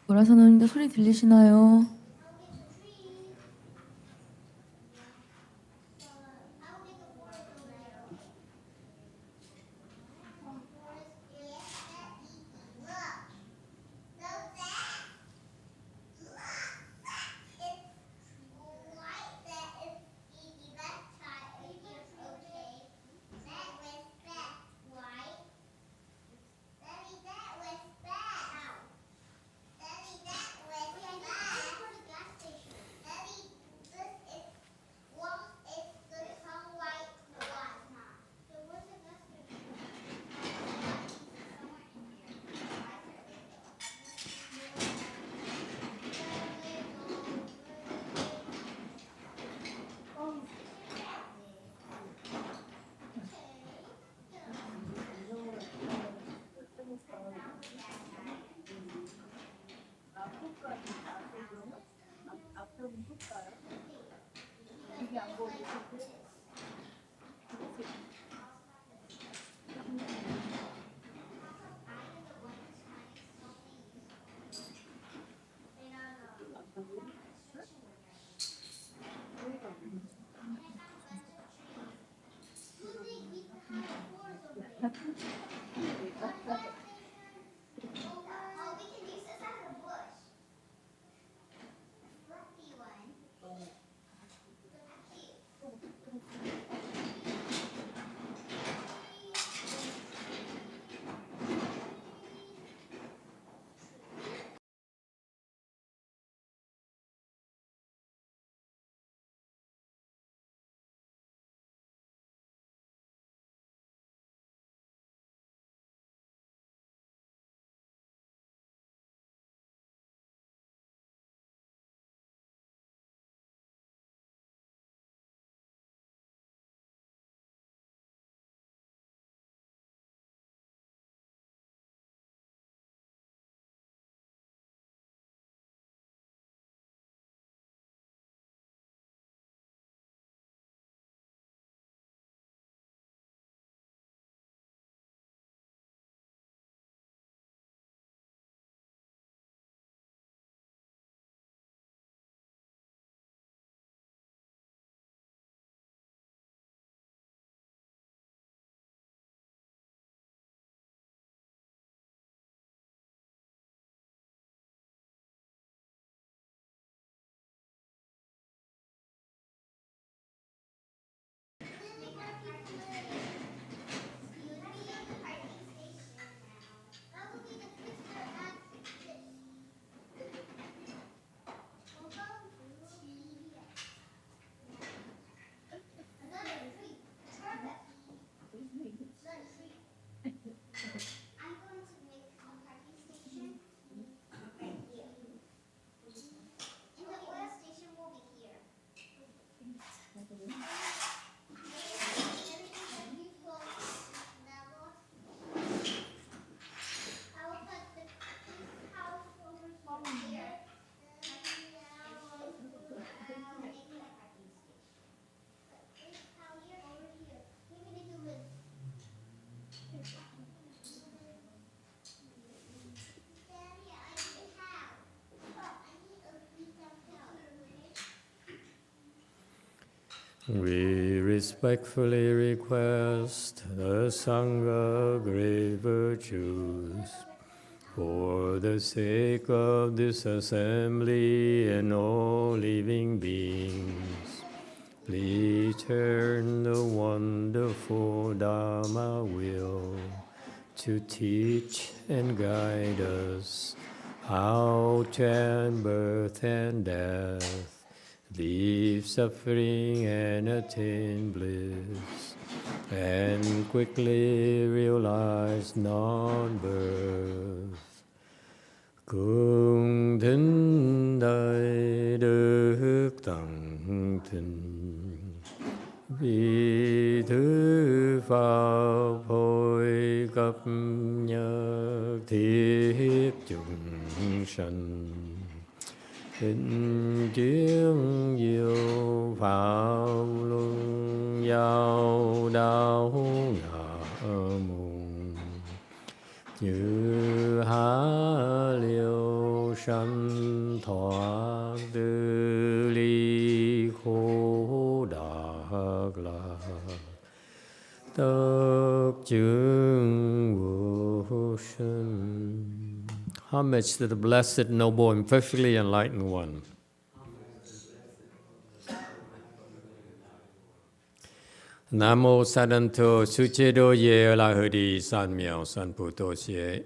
보라선언님들 소리 들리시나요? We respectfully request the Sangha great virtues for the sake of this assembly and all living beings. Please turn the wonderful Dharma wheel to teach and guide us how to end birth and death, leave suffering and attain bliss, and quickly realize non-birth. Cung thính đại đức tặng thịnh, vì thứ pháp hội cấp nhật thiết chúng sanh. Thịnh chiến diệu pháp luân giao đạo ngã môn, như hà liêu sanh thoát tư ly khổ đạc lạc tất chứng vô sinh. Homage to the Blessed, Noble, and Perfectly Enlightened One. Nam mô Sadanto Suchedo Ye La Hudi San Miao San Puto Xie.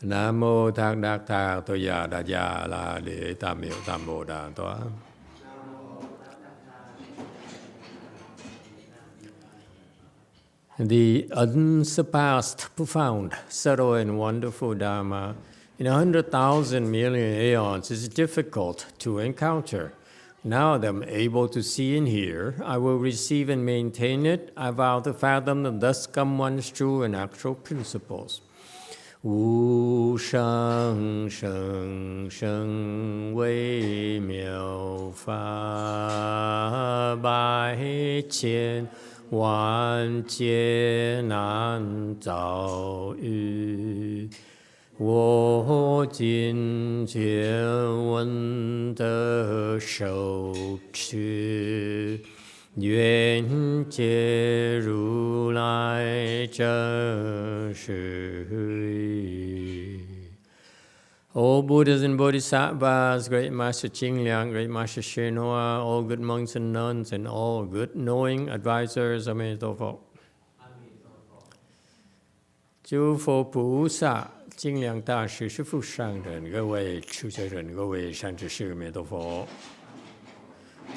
Nam mô Thác Đắc Thác Tô Ya Đa Ya La Đế Tam Miệu Tam Bồ Đà Toa. The unsurpassed, profound, subtle, and wonderful Dharma in 100,000 million aeons is difficult to encounter. Now that I'm able to see and hear, I will receive and maintain it. I vow to fathom the thus come one's true and actual principles. Wu sheng sheng sheng wei miao fa bai qian wan jie nan zao yu. 我今见闻得受持，愿解如来真实义。All Buddhas and Bodhisattvas, Great Master Qingliang, Great Master YongHua, all good monks and nuns, and all good knowing advisors, Emitofuo. 诸佛菩萨 精良大师、师父上人、各位出家人、各位善知识、弥陀佛。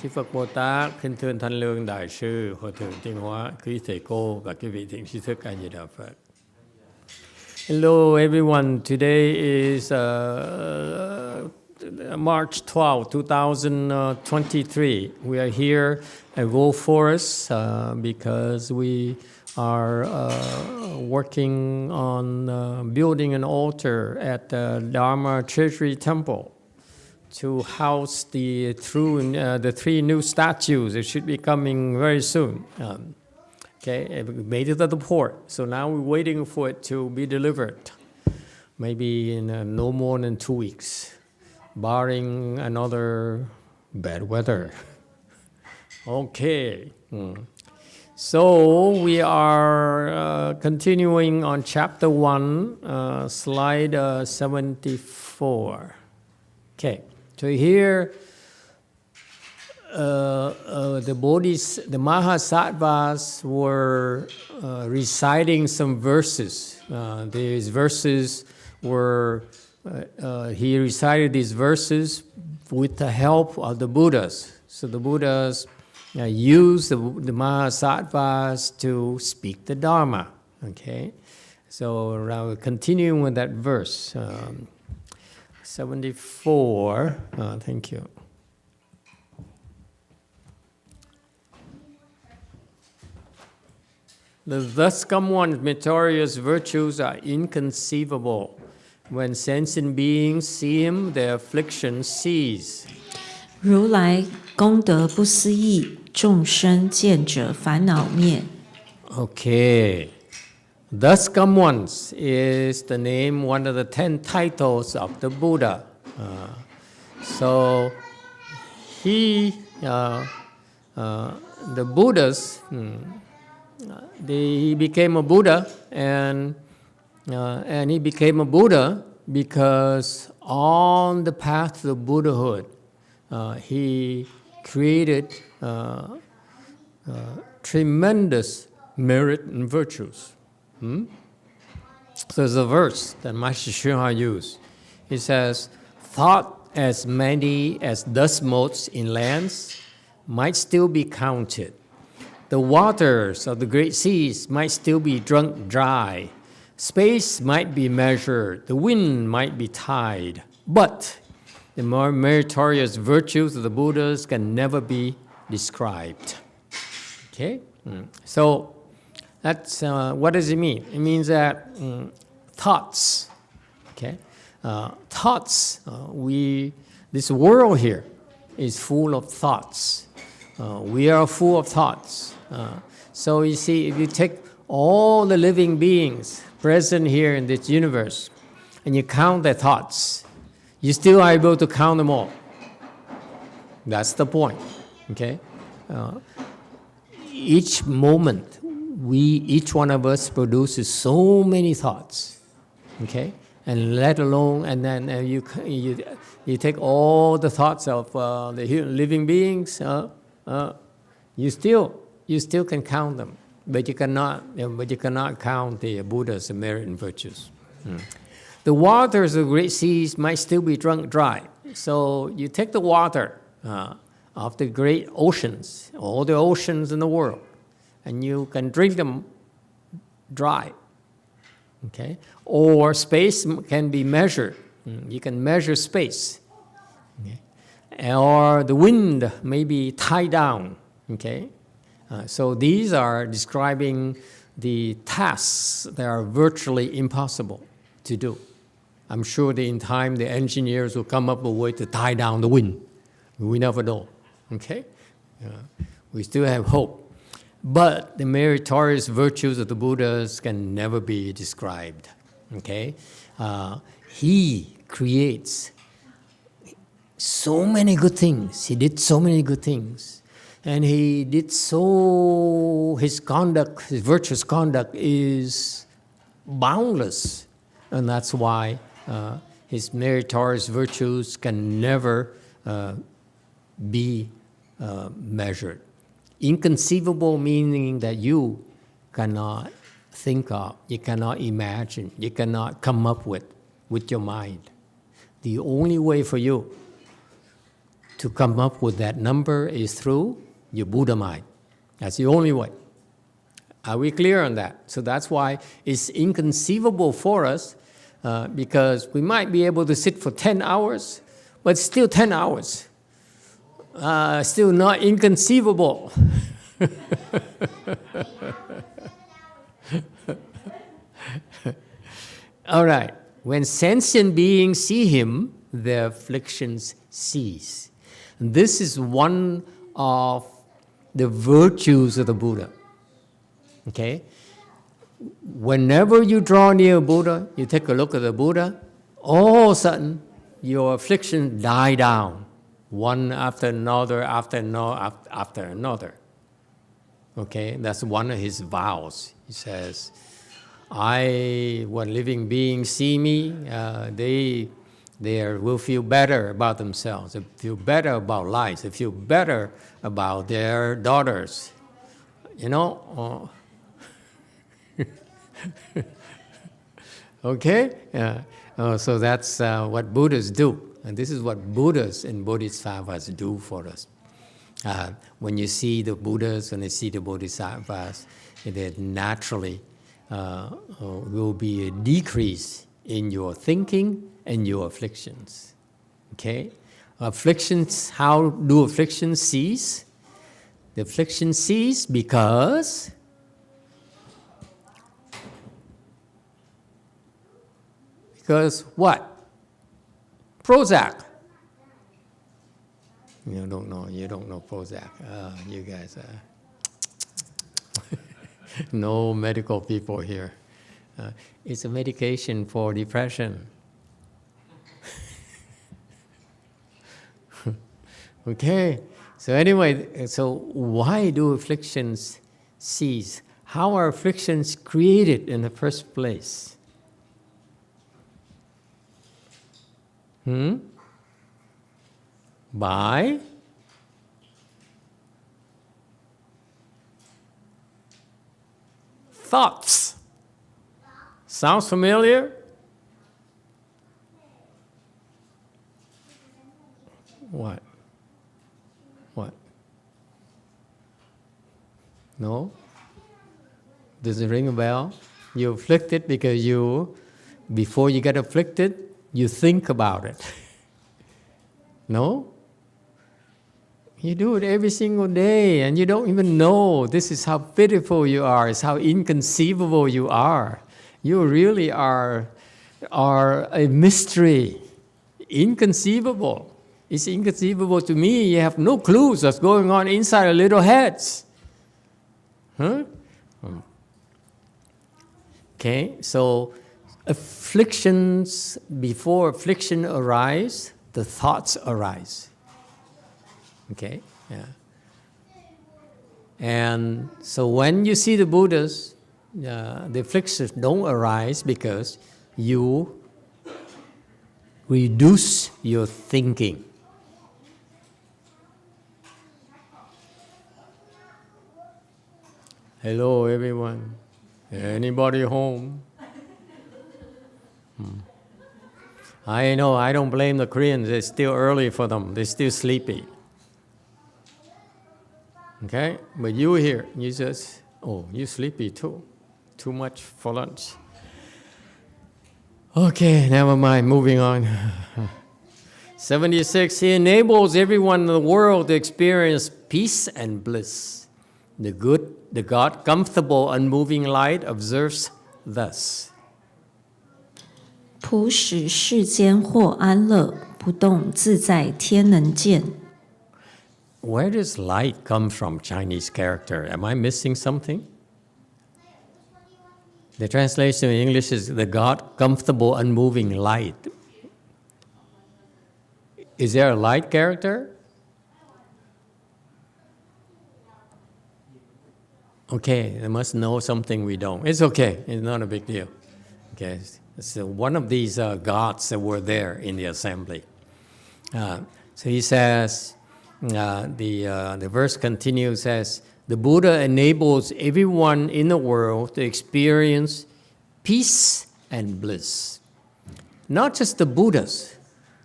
Chư Phật Bồ Tát, kính thưa Thanh Lương Đại sư, Hòa thượng Tiên Hóa, quý thầy cô và quý vị thiện tri thức A Di Đà Phật. Hello everyone. Today is March 12, 2023. We are here at Gold Forest because we are working on building an altar at the Dharma Treasury Temple to house the three new statues. It should be coming very soon. Okay, we made it at the port, so now we're waiting for it to be delivered. Maybe in no more than 2 weeks, barring another bad weather. Okay. So we are continuing on chapter 1, slide 74. Okay, so here the Mahasattvas were reciting some verses. These verses were, he recited these verses with the help of the Buddhas. So the Buddhas use the Mahasattvas to speak the Dharma. Okay, so now continuing with that verse, 74. Thank you. The thus come one's meritorious virtues are inconceivable. When sentient beings see him, their afflictions cease. 如来功德不思议，众生见者烦恼灭。 Okay. Thus come ones is the name, one of the 10 titles of the Buddha. So he, the Buddhas, he became a Buddha, and he became a Buddha because on the path to Buddhahood, he created tremendous merit and virtues. So there's a verse that Master YongHua used. He says, "Thought as many as dust motes in lands might still be counted. The waters of the great seas might still be drunk dry. Space might be measured. The wind might be tied. But the more meritorious virtues of the Buddhas can never be described." Okay? So that's what does it mean? It means that thoughts, okay? Thoughts, this world here is full of thoughts. We are full of thoughts. So you see, if you take all the living beings present here in this universe and you count their thoughts, you still are able to count them all. That's the point. Okay? Each moment, each one of us produces so many thoughts. Okay? And let alone, and then you take all the thoughts of the living beings, you still can count them, but you cannot count the Buddha's merit and virtues. The waters of the great seas might still be drunk dry. So you take the water of the great oceans, all the oceans in the world, and you can drink them dry. Okay? Or space can be measured. You can measure space. Okay? Or the wind may be tied down. Okay? So these are describing the tasks that are virtually impossible to do. I'm sure that in time the engineers will come up with a way to tie down the wind. We never know. Okay? We still have hope. But the meritorious virtues of the Buddhas can never be described. Okay? He creates so many good things. He did so many good things. And he did his conduct, his virtuous conduct is boundless. And that's why his meritorious virtues can never be measured. Inconceivable meaning that you cannot think of, you cannot imagine, you cannot come up with your mind. The only way for you to come up with that number is through your Buddha mind. That's the only way. Are we clear on that? So that's why it's inconceivable for us because we might be able to sit for 10 hours, but still 10 hours. Still not inconceivable. All right. When sentient beings see him, their afflictions cease. And this is one of the virtues of the Buddha. Okay? Whenever you draw near Buddha, you take a look at the Buddha, all of a sudden, your afflictions die down. One after another, after another. Okay, that's one of his vows. He says, when living beings see me, they will feel better about themselves. They feel better about life. They feel better about their daughters. You know? Okay? So that's what Buddhas do. And this is what Buddhas and Bodhisattvas do for us. When you see the Buddhas, when you see the Bodhisattvas, there naturally will be a decrease in your thinking and your afflictions. Okay? Afflictions, how do afflictions cease? The afflictions cease because what? Prozac. You don't know Prozac. You guys no medical people here. It's a medication for depression. Okay. So anyway, so why do afflictions cease? How are afflictions created in the first place? By thoughts. Sounds familiar? What? No? Does it ring a bell? You're afflicted because before you get afflicted, you think about it. No? You do it every single day and you don't even know. This is how pitiful you are. It's how inconceivable you are. You really are a mystery. Inconceivable. It's inconceivable to me. You have no clues what's going on inside our little heads. Huh? Okay, so afflictions, before affliction arise, the thoughts arise. Okay, yeah. And so when you see the Buddhas, the afflictions don't arise because you reduce your thinking. Hello, everyone. Anybody home? I know, I don't blame the Koreans. It's still early for them. They're still sleepy. Okay? But you here, you just, you sleepy too. Too much for lunch. Okay, never mind, moving on. 76, he enables everyone in the world to experience peace and bliss. The good, the God, comfortable, unmoving light observes thus. 普使世间获安乐，不动自在天能见。 Where does light come from, Chinese character? Am I missing something? The translation in English is the God, comfortable, unmoving light. Is there a light character? Okay, they must know something we don't. It's okay, it's not a big deal. Okay, so one of these gods that were there in the assembly. So he says, the verse continues, says, the Buddha enables everyone in the world to experience peace and bliss. Not just the Buddhas,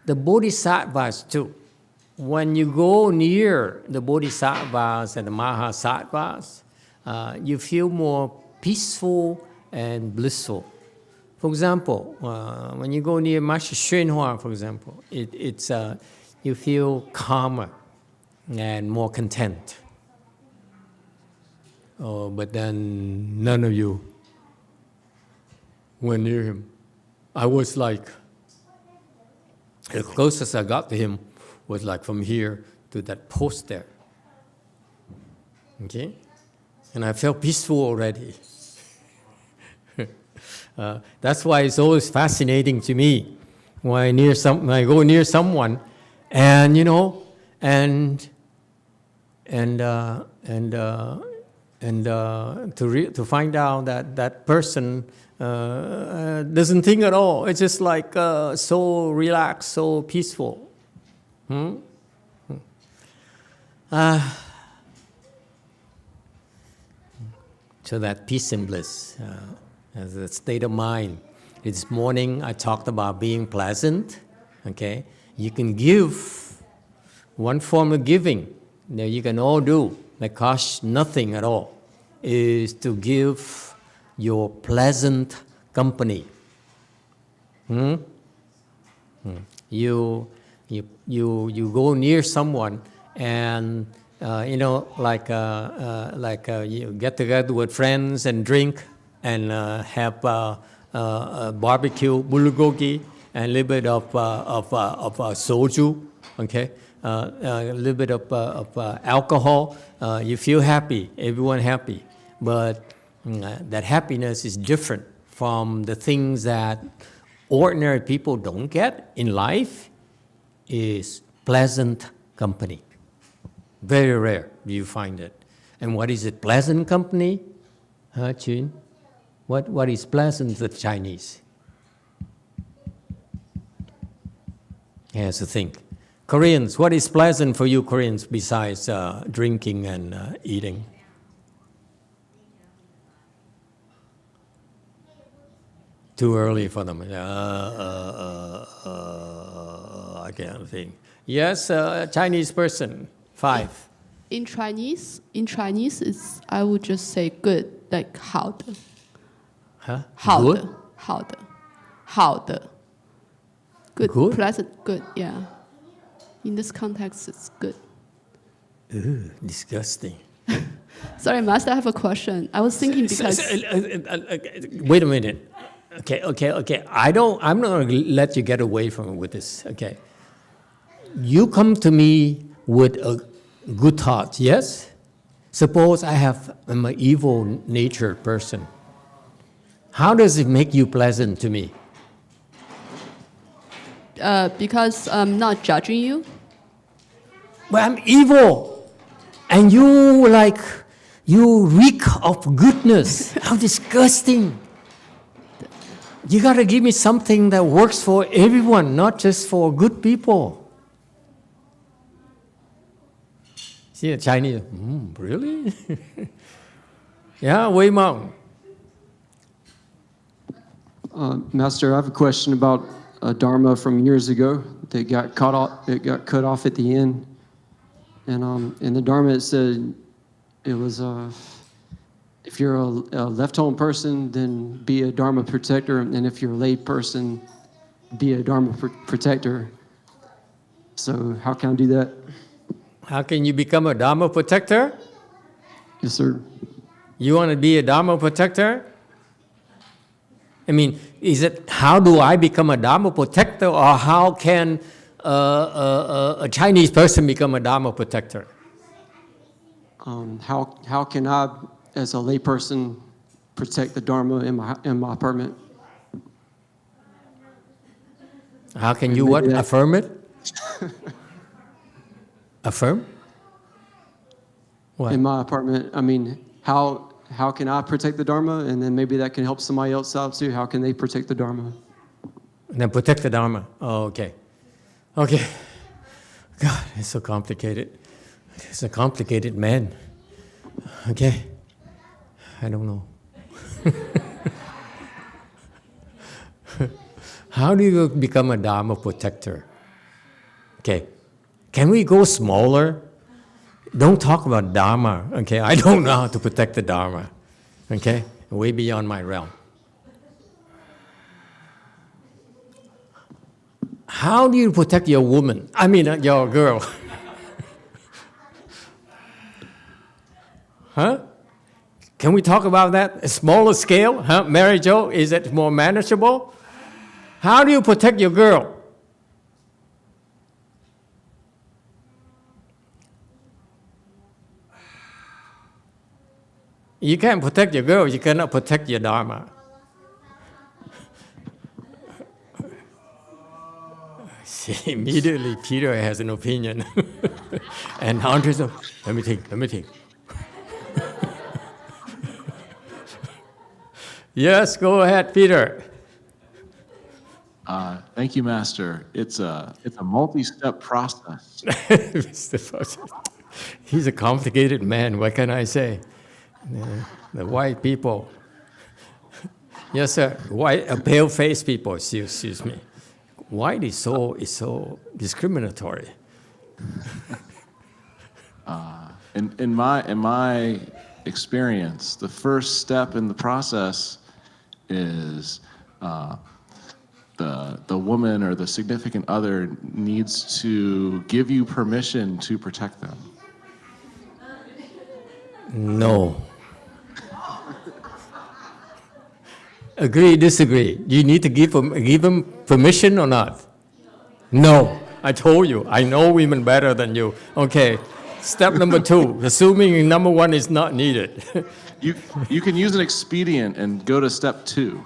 the Bodhisattvas too. When you go near the Bodhisattvas and the Mahasattvas, you feel more peaceful and blissful. For example, when you go near Master YongHua, for example, it's you feel calmer and more content. Oh, but then none of you went near him. I was like, the closest I got to him was like from here to that post there. Okay? And I felt peaceful already. That's why it's always fascinating to me when I go near someone, and you know, and to find out that that person doesn't think at all. It's just like so relaxed, so peaceful. So that peace and bliss as a state of mind. This morning I talked about being pleasant. Okay, you can give one form of giving that you can all do that costs nothing at all is to give your pleasant company. You go near someone and you get together with friends and drink and have barbecue, bulgogi, and a little bit of soju, okay, a little bit of alcohol. You feel happy, everyone happy, but that happiness is different from the things that ordinary people don't get in life. Is pleasant company. Very rare do you find it. And what is it? Pleasant company? Huh, Chun? What is pleasant to the Chinese? He has to think. Koreans, what is pleasant for you Koreans besides drinking and eating? Too early for them. I can't think. Yes, Chinese person, 5. In Chinese, is I would just say good, like 好的. Huh? 好的, Good? 好的, 好的. Good, Good? pleasant, good, yeah. In this context, it's good. Ooh, disgusting. Sorry, Master, I have a question. I was thinking because... Wait a minute. Okay. I'm not going to let you get away from it with this, okay? You come to me with a good thought, yes? Suppose I'm an evil-natured person. How does it make you pleasant to me? Because I'm not judging you. But I'm evil, and you reek of goodness. How disgusting! You gotta give me something that works for everyone, not just for good people. See, the Chinese, really? Yeah, Wei Mong. Master, I have a question about Dharma from years ago that got cut off at the end. And in the Dharma it said it was if you're a left-home person, then be a Dharma protector, and if you're a lay person, be a Dharma protector. So how can I do that? How can you become a Dharma protector? Yes, sir. You want to be a Dharma protector? I mean, is it how do I become a Dharma protector, or how can a Chinese person become a Dharma protector? How can I, as a lay person, protect the Dharma in my apartment? How can you what? Affirm it? Affirm? What? In my apartment, I mean, how can I protect the Dharma, and then maybe that can help somebody else out too? How can they protect the Dharma? And then protect the Dharma. Oh, okay. Okay. God, it's so complicated. It's a complicated man. Okay. I don't know. How do you become a Dharma protector? Okay. Can we go smaller? Don't talk about Dharma, okay? I don't know how to protect the Dharma, okay? Way beyond my realm. How do you protect your woman? I mean, your girl. Huh? Can we talk about that? A smaller scale? Huh? Mary Jo, is it more manageable? How do you protect your girl? You can't protect your girl, you cannot protect your Dharma. See, immediately Peter has an opinion. And Andre says, let me think. Yes, go ahead, Peter. Thank you, Master. It's a multi-step process. He's a complicated man, what can I say? The white people. Yes, sir. White, pale-faced people. Excuse me. White is so discriminatory. In my experience, the first step in the process is the woman or the significant other needs to give you permission to protect them. No. Agree, disagree. You need to give them permission or not? No. I told you, I know women better than you. Okay, step number 2, assuming number 1 is not needed. You can use an expedient and go to step 2.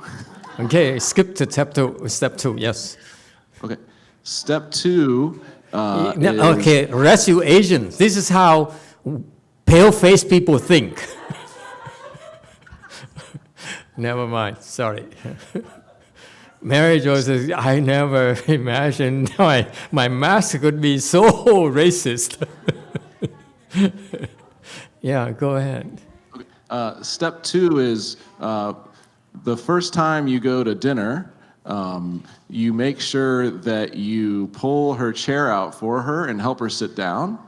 Okay, skip to step 2, yes. Okay, step 2 okay, rest you Asians. This is how pale-faced people think. Never mind, sorry. Mary Jo says, I never imagined my mask could be so racist. Yeah, go ahead. Step 2 is the first time you go to dinner, you make sure that you pull her chair out for her and help her sit down.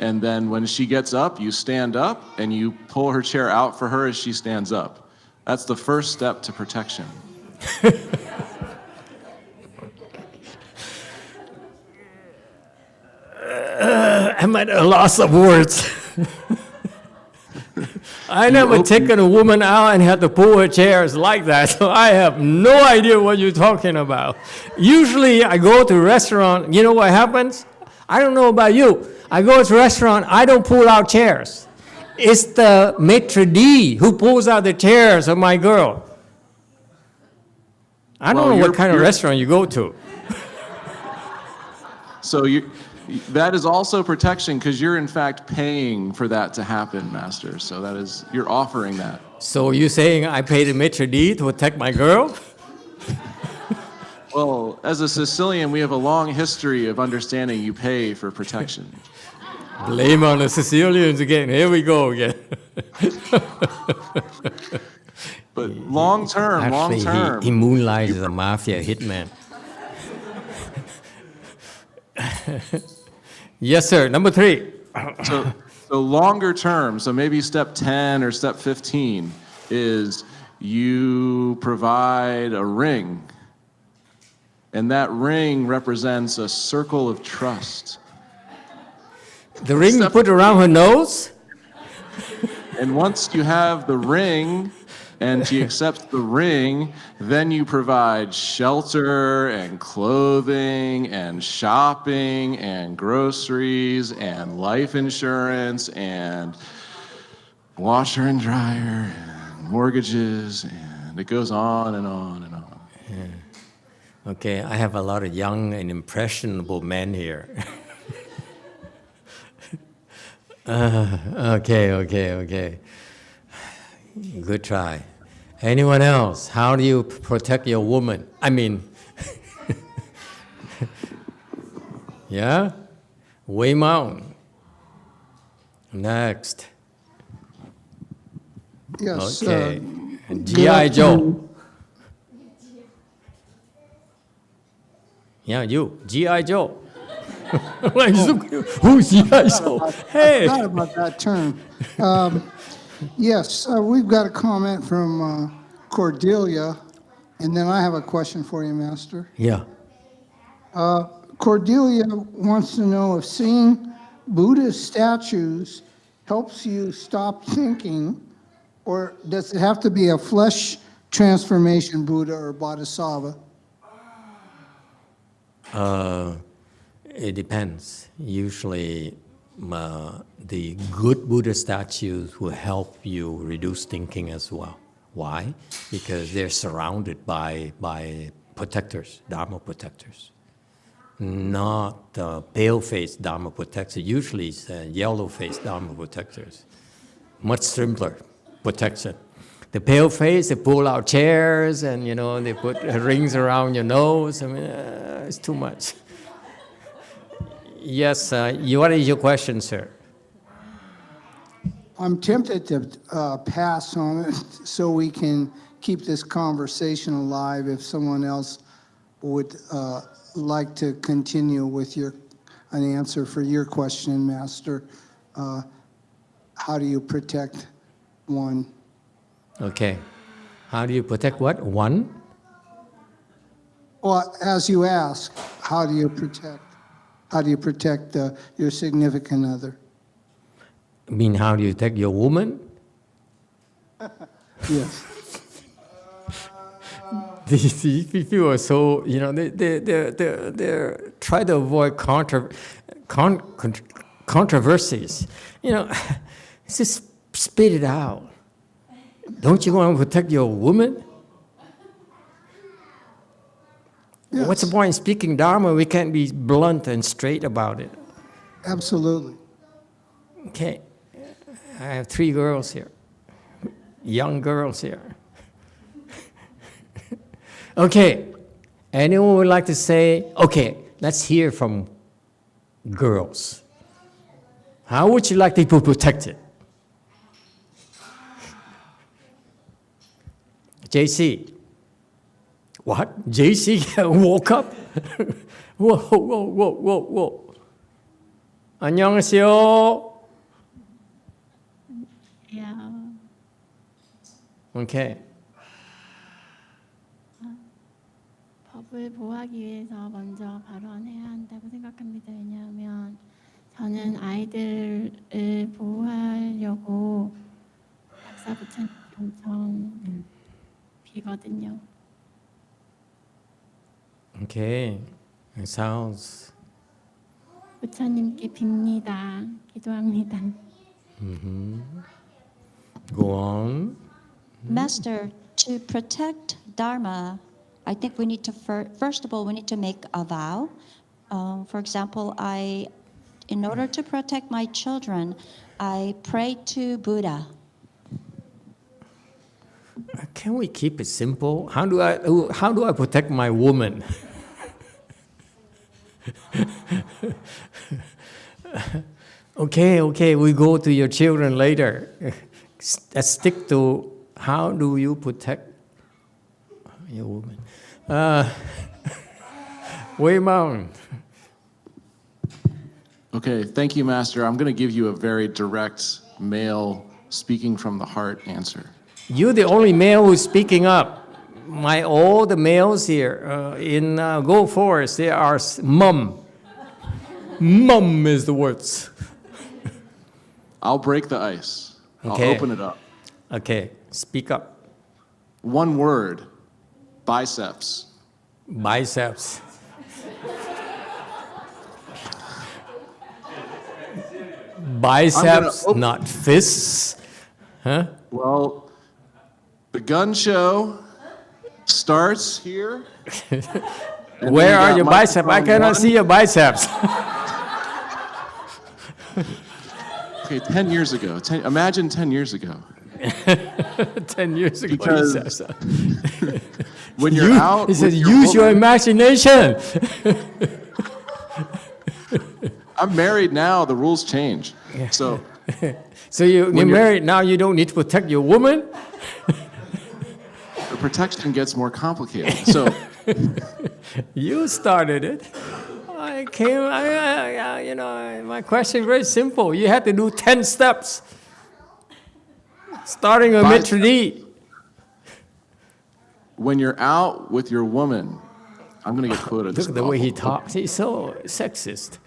And then when she gets up, you stand up and you pull her chair out for her as she stands up. That's the first step to protection. I'm at a loss of words. I never taken a woman out and had to pull her chairs like that, so I have no idea what you're talking about. Usually I go to a restaurant, you know what happens? I don't know about you. I go to a restaurant, I don't pull out chairs. It's the maitre d' who pulls out the chairs of my girl. I don't Well, know what kind of restaurant you go to. So that is also protection because you're in fact paying for that to happen, Master. So that is, you're offering that. So you saying I pay the maitre d' to protect my girl? Well, as a Sicilian, we have a long history of understanding you pay for protection. Blame on the Sicilians again. Here we go again. But long term, Actually, he moonlights as a mafia hitman. Yes, sir. Number 3. So longer term, so maybe step 10 or step 15 is you provide a ring. And that ring represents a circle of trust. The ring you put around her nose? And once you have the ring and she accepts the ring, then you provide shelter and clothing and shopping and groceries and life insurance and washer and dryer and mortgages, and it goes on and on and on. Yeah. Okay, I have a lot of young and impressionable men here. Okay. Good try. Anyone else? How do you protect your woman? I mean, yeah? Wei Mount. Next. Yes. Okay. G.I. Joe. Yeah, you. G.I. Joe. Like, who's G.I. Joe? Hey. I forgot about that term. Yes, we've got a comment from Cordelia, and then I have a question for you, Master. Yeah. Cordelia wants to know if seeing Buddhist statues helps you stop thinking, or does it have to be a flesh transformation Buddha or Bodhisattva? It depends. Usually, the good Buddha statues will help you reduce thinking as well. Why? Because they're surrounded by protectors, Dharma protectors. Not pale-faced Dharma protectors. Usually it's yellow-faced Dharma protectors. Much simpler protection. The pale-face, they pull out chairs and, they put rings around your nose. I mean, it's too much. Yes, what is your question, sir? I'm tempted to pass on it so we can keep this conversation alive if someone else would like to continue with an answer for your question, Master. How do you protect one? Okay. How do you protect what? One? Well, as you ask, how do you protect your significant other? I mean, how do you protect your woman? Yes. These people are so, they're try to avoid controversies. Just spit it out. Don't you want to protect your woman? Yes. What's the point in speaking Dharma? We can't be blunt and straight about it. Absolutely. Okay. I have 3 girls here. Young girls here. Okay. Anyone would like to say, okay, let's hear from girls. How would you like to be protected? JC. What? JC woke up? Whoa. 안녕하세요. Yeah. Okay. 법을 보호하기 위해서 먼저 발언해야 한다고 생각합니다. 왜냐하면 저는 아이들을 보호하려고 박사 부처님 엄청 비거든요. Okay. It sounds 부처님께 빕니다. 기도합니다. Go on. Master, to protect Dharma, I think we need to first of all we need to make a vow. For example, in order to protect my children, I pray to Buddha. Can we keep it simple? How do I protect my woman? Okay, we go to your children later. Let's stick to how do you protect your woman. Wei Mao. Okay, thank you, Master. I'm going to give you a very direct, male, speaking from the heart answer. You're the only male who's speaking up. All the males here in Go Forest, they are mum. Mum is the words. I'll break the ice. Okay. I'll open it up. Okay, speak up. One word, biceps. Biceps. Biceps, not fists. Huh? Well, the gun show starts here. Where are your biceps? I cannot see your biceps. Okay, 10 years ago. Imagine 10 years ago. 10 years ago, Because he says. When you're out, he says, with use your woman- imagination. I'm married now. The rules change. So So you're you're- married now, you don't need to protect your woman? the protection gets more complicated. So You started it. My question is very simple. You had to do 10 steps. Starting with Bicep. maitre d'. when you're out with your woman, I'm going to get quoted. Look at the way he talks. He's so sexist.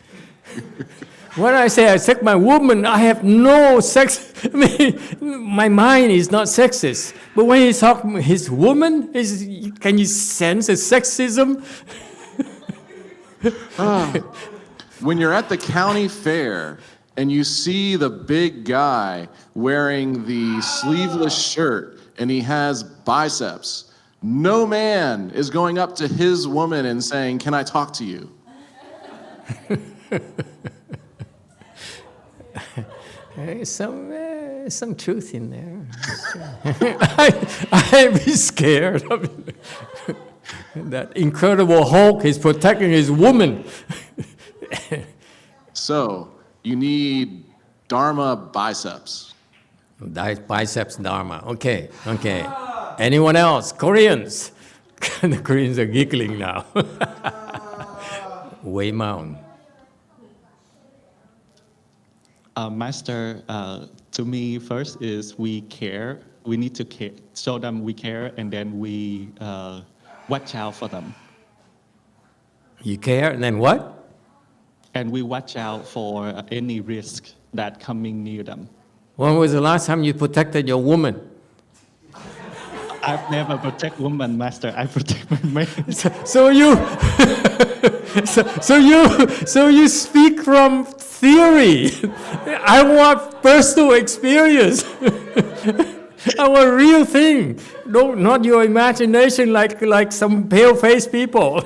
When I say I take my woman, I have no sex. I mean, my mind is not sexist. But when he's talking his woman, can you sense the sexism? When you're at the county fair and you see the big guy wearing the sleeveless shirt and he has biceps, no man is going up to his woman and saying, "Can I talk to you?" There's some truth in there. I'd be scared of it. That Incredible Hulk is protecting his woman. So you need Dharma biceps. Biceps Dharma. Okay. Anyone else? Koreans. The Koreans are giggling now. Wei Mao. Master, to me, first is we care. We need to care, show them we care, and then we watch out for them. You care, and then what? And we watch out for any risk that coming near them. When was the last time you protected your woman? I've never protect women, Master. I protect my man. So you speak from theory. I want personal experience. I want real thing. No, not your imagination like some pale-faced people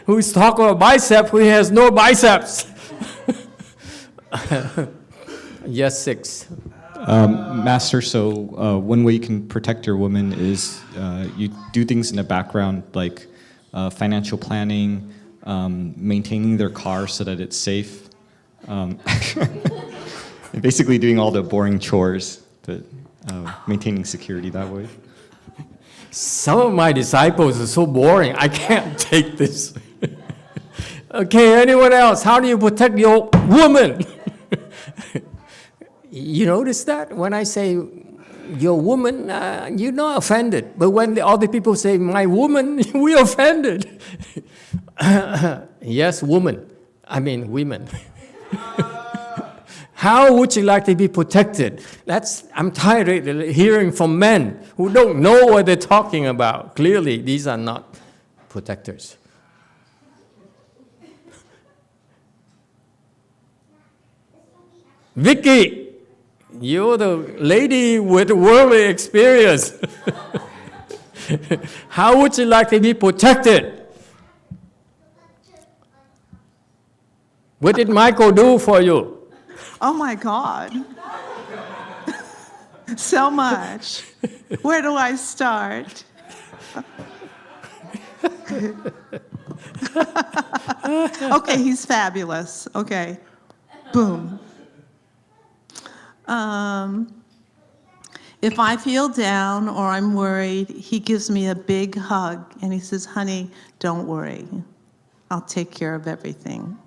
who's talking about bicep who has no biceps. Yes, 6. Master, so one way you can protect your woman is you do things in the background like financial planning, maintaining their car so that it's safe, basically doing all the boring chores, but maintaining security that way. Some of my disciples are so boring, I can't take this. Okay, anyone else? How do you protect your woman? You notice that? When I say your woman, you're not offended. But when the other people say my woman, we're offended. Yes, woman. I mean women. How would you like to be protected? I'm tired of hearing from men who don't know what they're talking about. Clearly, these are not protectors. Vicky, you're the lady with worldly experience. How would you like to be protected? What did Michael do for you? Oh my God. So much. Where do I start? Okay, he's fabulous. Okay. Boom. If I feel down or I'm worried, he gives me a big hug and he says, honey, don't worry. I'll take care of everything.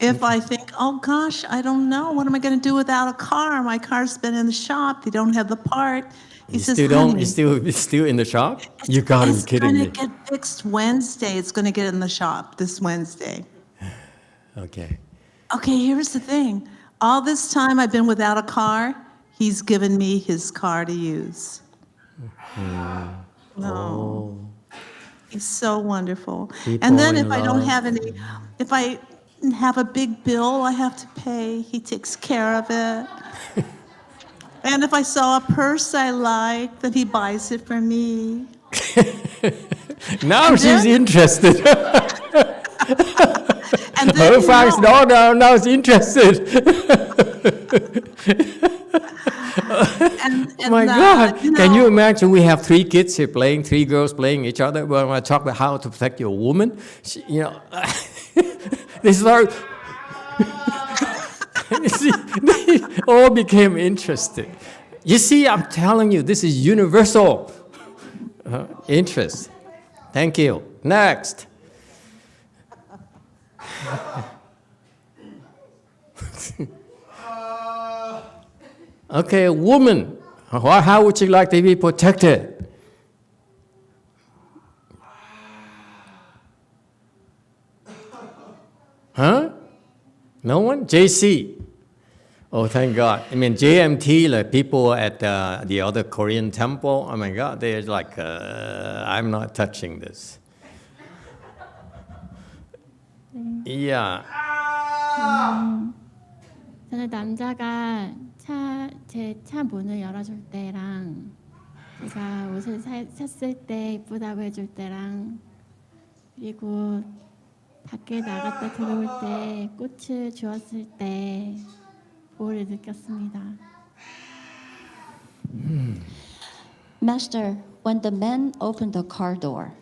If I think, oh gosh, I don't know, what am I going to do without a car? My car's been in the shop. They don't have the part. He says, honey, You're still in the shop? You gotta be kidding me. It's going to get fixed Wednesday. It's going to get in the shop this Wednesday. Okay. Okay, here's the thing. All this time I've been without a car, he's given me his car to use. No. He's so wonderful. And then if I don't have any, if I have a big bill I have to pay, he takes care of it. And if I saw a purse I like, then he buys it for me. Now she's interested. And then, Her facts, now she's interested. Oh my God. Can you imagine we have 3 kids here playing, 3 girls playing each other? When I talk about how to protect your woman, this is our... See, they all became interested. You see, I'm telling you, this is universal interest. Thank you. Next. Okay, a woman. How would you like to be protected? Huh? No one? JC. Oh, thank God. I mean, JMT, like people at the other Korean temple, oh my God, they're like, I'm not touching this. Yeah. 저는 남자가 제 차 문을 열어줄 때랑 제가 옷을 샀을 때 이쁘다고 해줄 때랑 그리고 밖에 나갔다 들어올 때 꽃을 주었을 때 보호를 느꼈습니다. Master, when the men open the car door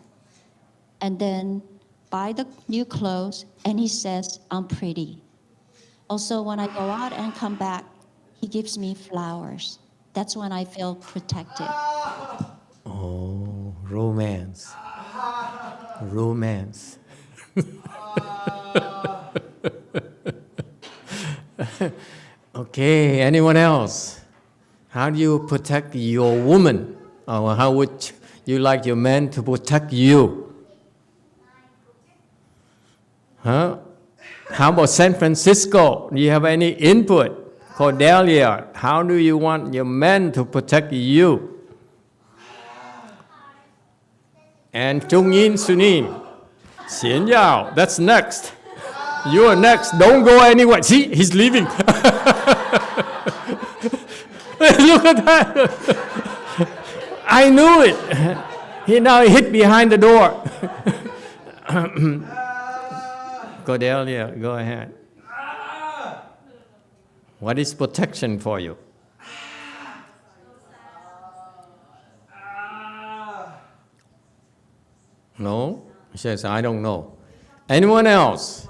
and then buy the new clothes and he says, I'm pretty. Also, when I go out and come back, he gives me flowers. That's when I feel protected. Oh, romance. Romance. Okay, anyone else? How do you protect your woman? Or how would you like your man to protect you? Huh? How about San Francisco? Do you have any input? Cordelia, how do you want your man to protect you? And Chung-Yin Sunin, Xian Yao, that's next. You're next. Don't go anywhere. See, he's leaving. Look at that. I knew it. He now hid behind the door. Cordelia, go ahead. What is protection for you? No? He says, I don't know. Anyone else?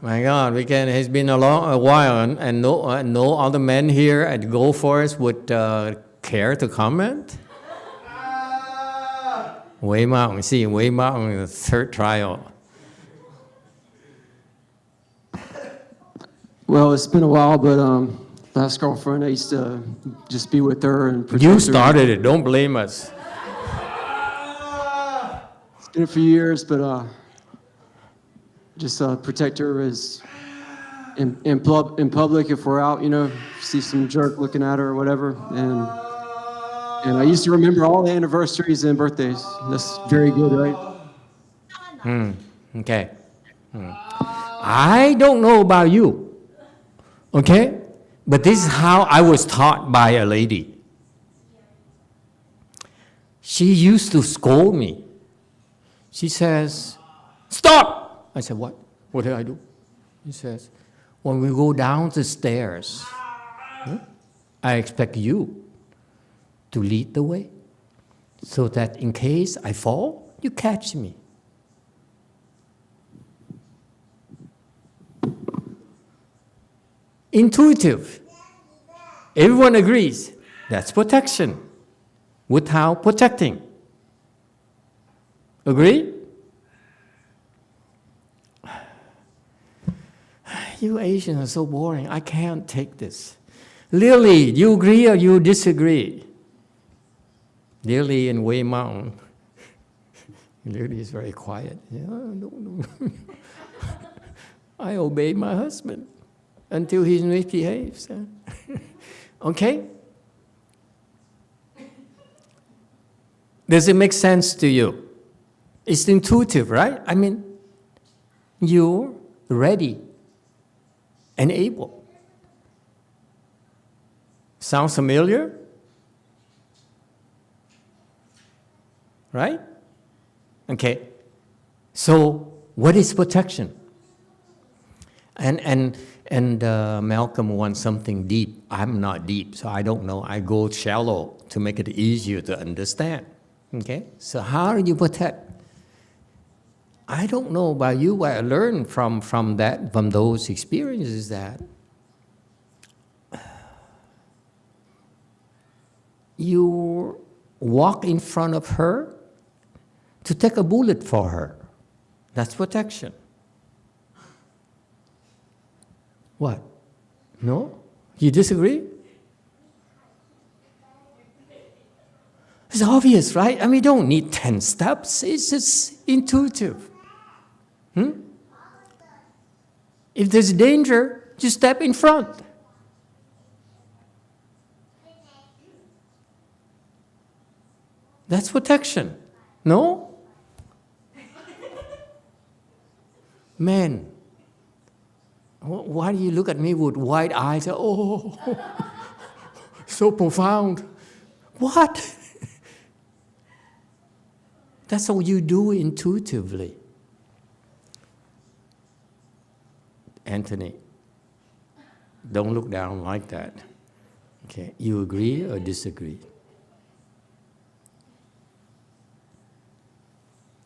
My God, it's been a while, and no other men here at Go Forest would care to comment? Wei Mao, see, Wei Mao, third trial. Well, it's been a while, but last girlfriend, I used to just be with her and protect You her. started it, don't blame us. It's been a few years, but just protect her as in public if we're out, see some jerk looking at her or whatever. And I used to remember all the anniversaries and birthdays. That's very good, right? Okay. I don't know about you, okay? But this is how I was taught by a lady. She used to scold me. She says, stop! I said, what? What did I do? She says, when we go down the stairs, I expect you to lead the way so that in case I fall, you catch me. Intuitive. Everyone agrees. That's protection. Without protecting. Agree? You Asians are so boring. I can't take this. Lily, you agree or you disagree? Lily in Wei Mountain. Lily is very quiet. Yeah, no. I obey my husband until he misbehaves. Okay? Does it make sense to you? It's intuitive, right? I mean, you're ready and able. Sounds familiar? Right? Okay. So, what is protection? And Malcolm wants something deep. I'm not deep, so I don't know. I go shallow to make it easier to understand. Okay? So how do you protect? I don't know about you. What I learned from those experiences that you walk in front of her to take a bullet for her. That's protection. What? No? You disagree? It's obvious, right? I mean, you don't need 10 steps. It's just intuitive. If there's danger, just step in front. That's protection. No? Man, why do you look at me with wide eyes? Oh, so profound. What? That's what you do intuitively. Anthony, don't look down like that. Okay, you agree or disagree?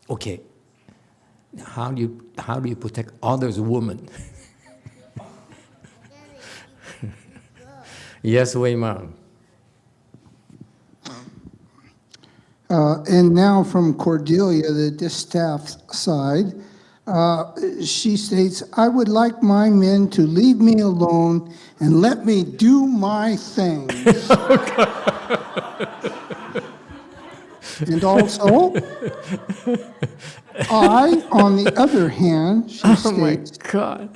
Okay, how do you protect others' women? Yes, Wei Mao. And now from Cordelia, the distaff side, she states, I would like my men to leave me alone and let me do my thing. And also, I, on the other hand, she states, my God.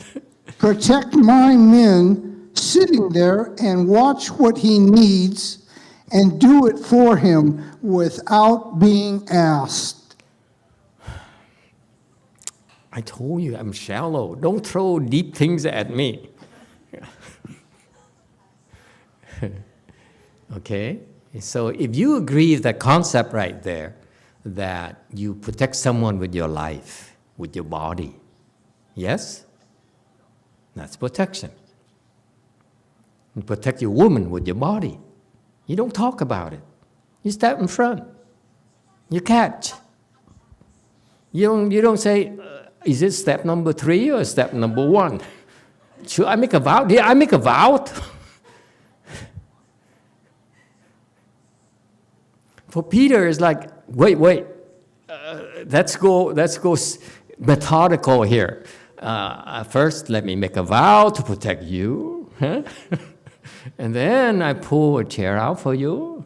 Protect my men sitting there and watch what he needs and do it for him without being asked. I told you I'm shallow. Don't throw deep things at me. Okay? So if you agree with that concept right there, that you protect someone with your life, with your body, yes? That's protection. You protect your woman with your body. You don't talk about it. You step in front. You catch. You don't say, is it step number 3 or step number 1? Should I make a vow? Did I make a vow? For Peter, it's like, wait. Let's go methodical here. First, let me make a vow to protect you. Huh? And then I pull a chair out for you,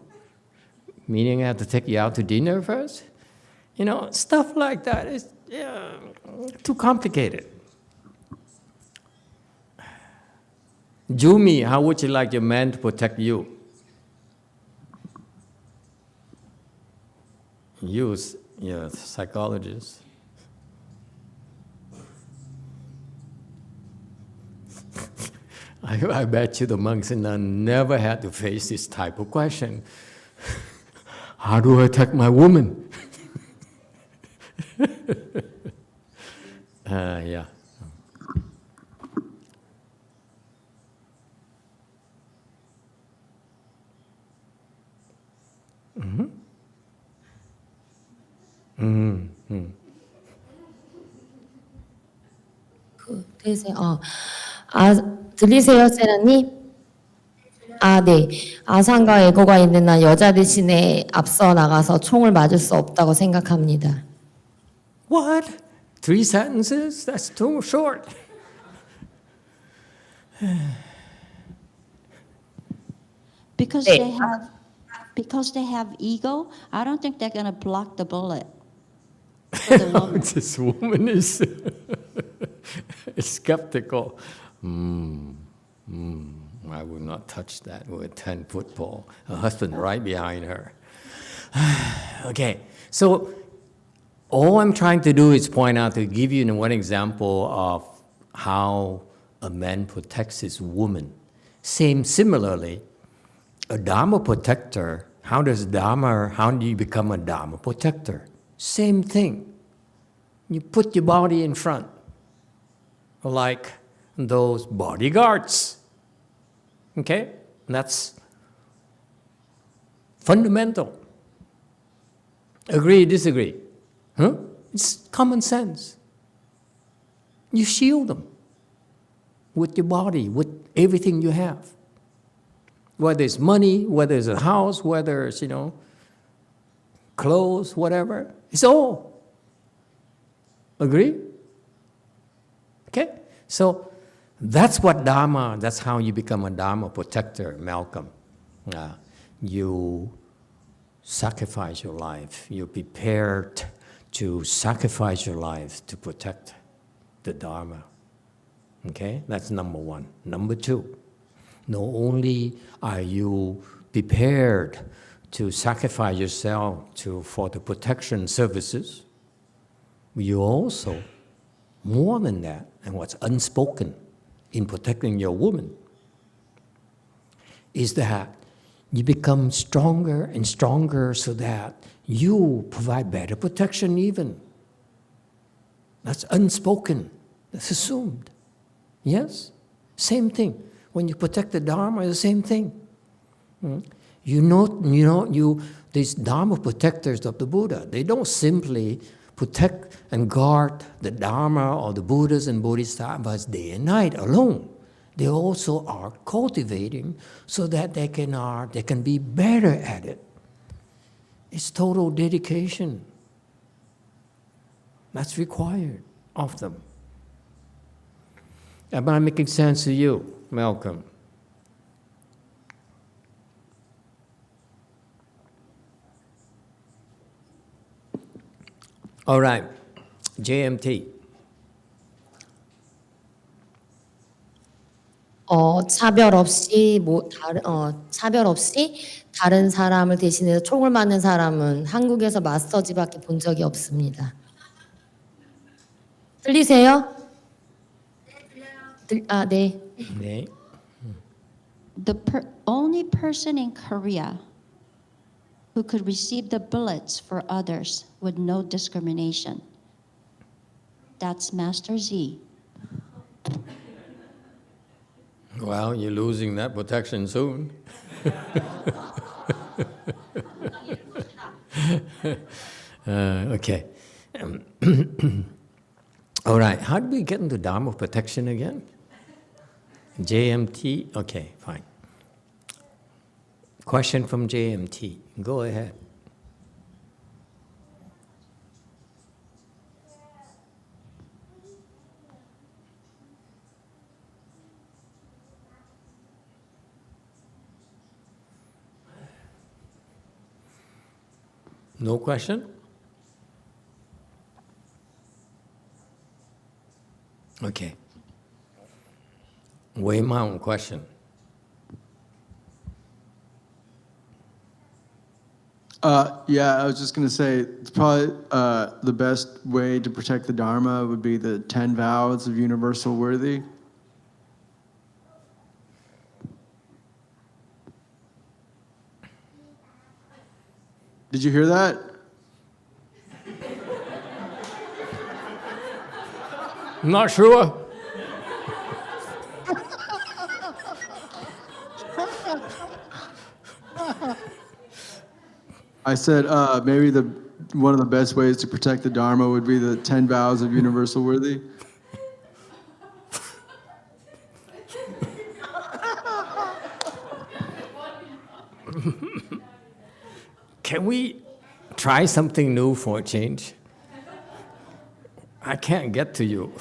meaning I have to take you out to dinner first. You know, stuff like that is too complicated. Jumi, how would you like your man to protect you? You're a psychologist. I bet you the monks and nuns never had to face this type of question. How do I attack my woman? Yeah. 들리세요, 세라님? 네. 아상과 에고가 있는 한 여자 대신에 앞서 나가서 총을 맞을 수 없다고 생각합니다. What? 3 sentences? That's too short. Because they have ego, I don't think they're going to block the bullet. For the woman. This woman is skeptical. I would not touch that with a 10-foot pole. Her husband right behind her. Okay, so all I'm trying to do is point out to give you one example of how a man protects his woman. Similarly, a Dharma protector, how do you become a Dharma protector? Same thing. You put your body in front, like those bodyguards. Okay? That's fundamental. Agree, disagree? Huh? It's common sense. You shield them with your body, with everything you have. Whether it's money, whether it's a house, whether it's, clothes, whatever. It's all. Agree? Okay? So that's what Dharma, that's how you become a Dharma protector, Malcolm. You sacrifice your life. You're prepared to sacrifice your life to protect the Dharma. Okay? That's number one. Number two, not only are you prepared to sacrifice yourself for the protection services, you also, more than that, and what's unspoken in protecting your woman, is that you become stronger and stronger so that you provide better protection even. That's unspoken. That's assumed. Yes? Same thing. When you protect the Dharma, it's the same thing. These Dharma protectors of the Buddha, they don't simply protect and guard the Dharma or the Buddhas and Bodhisattvas day and night alone. They also are cultivating so that they can be better at it. It's total dedication. That's required of them. Am I making sense to you, Malcolm? All right, JMT. 차별 없이 다른 사람을 대신해서 총을 맞는 사람은 한국에서 마사지밖에 본 적이 없습니다. 들리세요? 네. 네. The only person in Korea who could receive the bullets for others with no discrimination. That's Master Z. Well, you're losing that protection soon. Okay. All right, how do we get into Dharma protection again? JMT? Okay, fine. Question from JMT. Go ahead. No question? Okay. Wei Mao question. Yeah, I was just going to say, it's probably the best way to protect the Dharma would be the 10 vows of universal worthy. Did you hear that? Not sure. I said maybe one of the best ways to protect the Dharma would be the 10 vows of universal worthy. Can we try something new for a change? I can't get to you.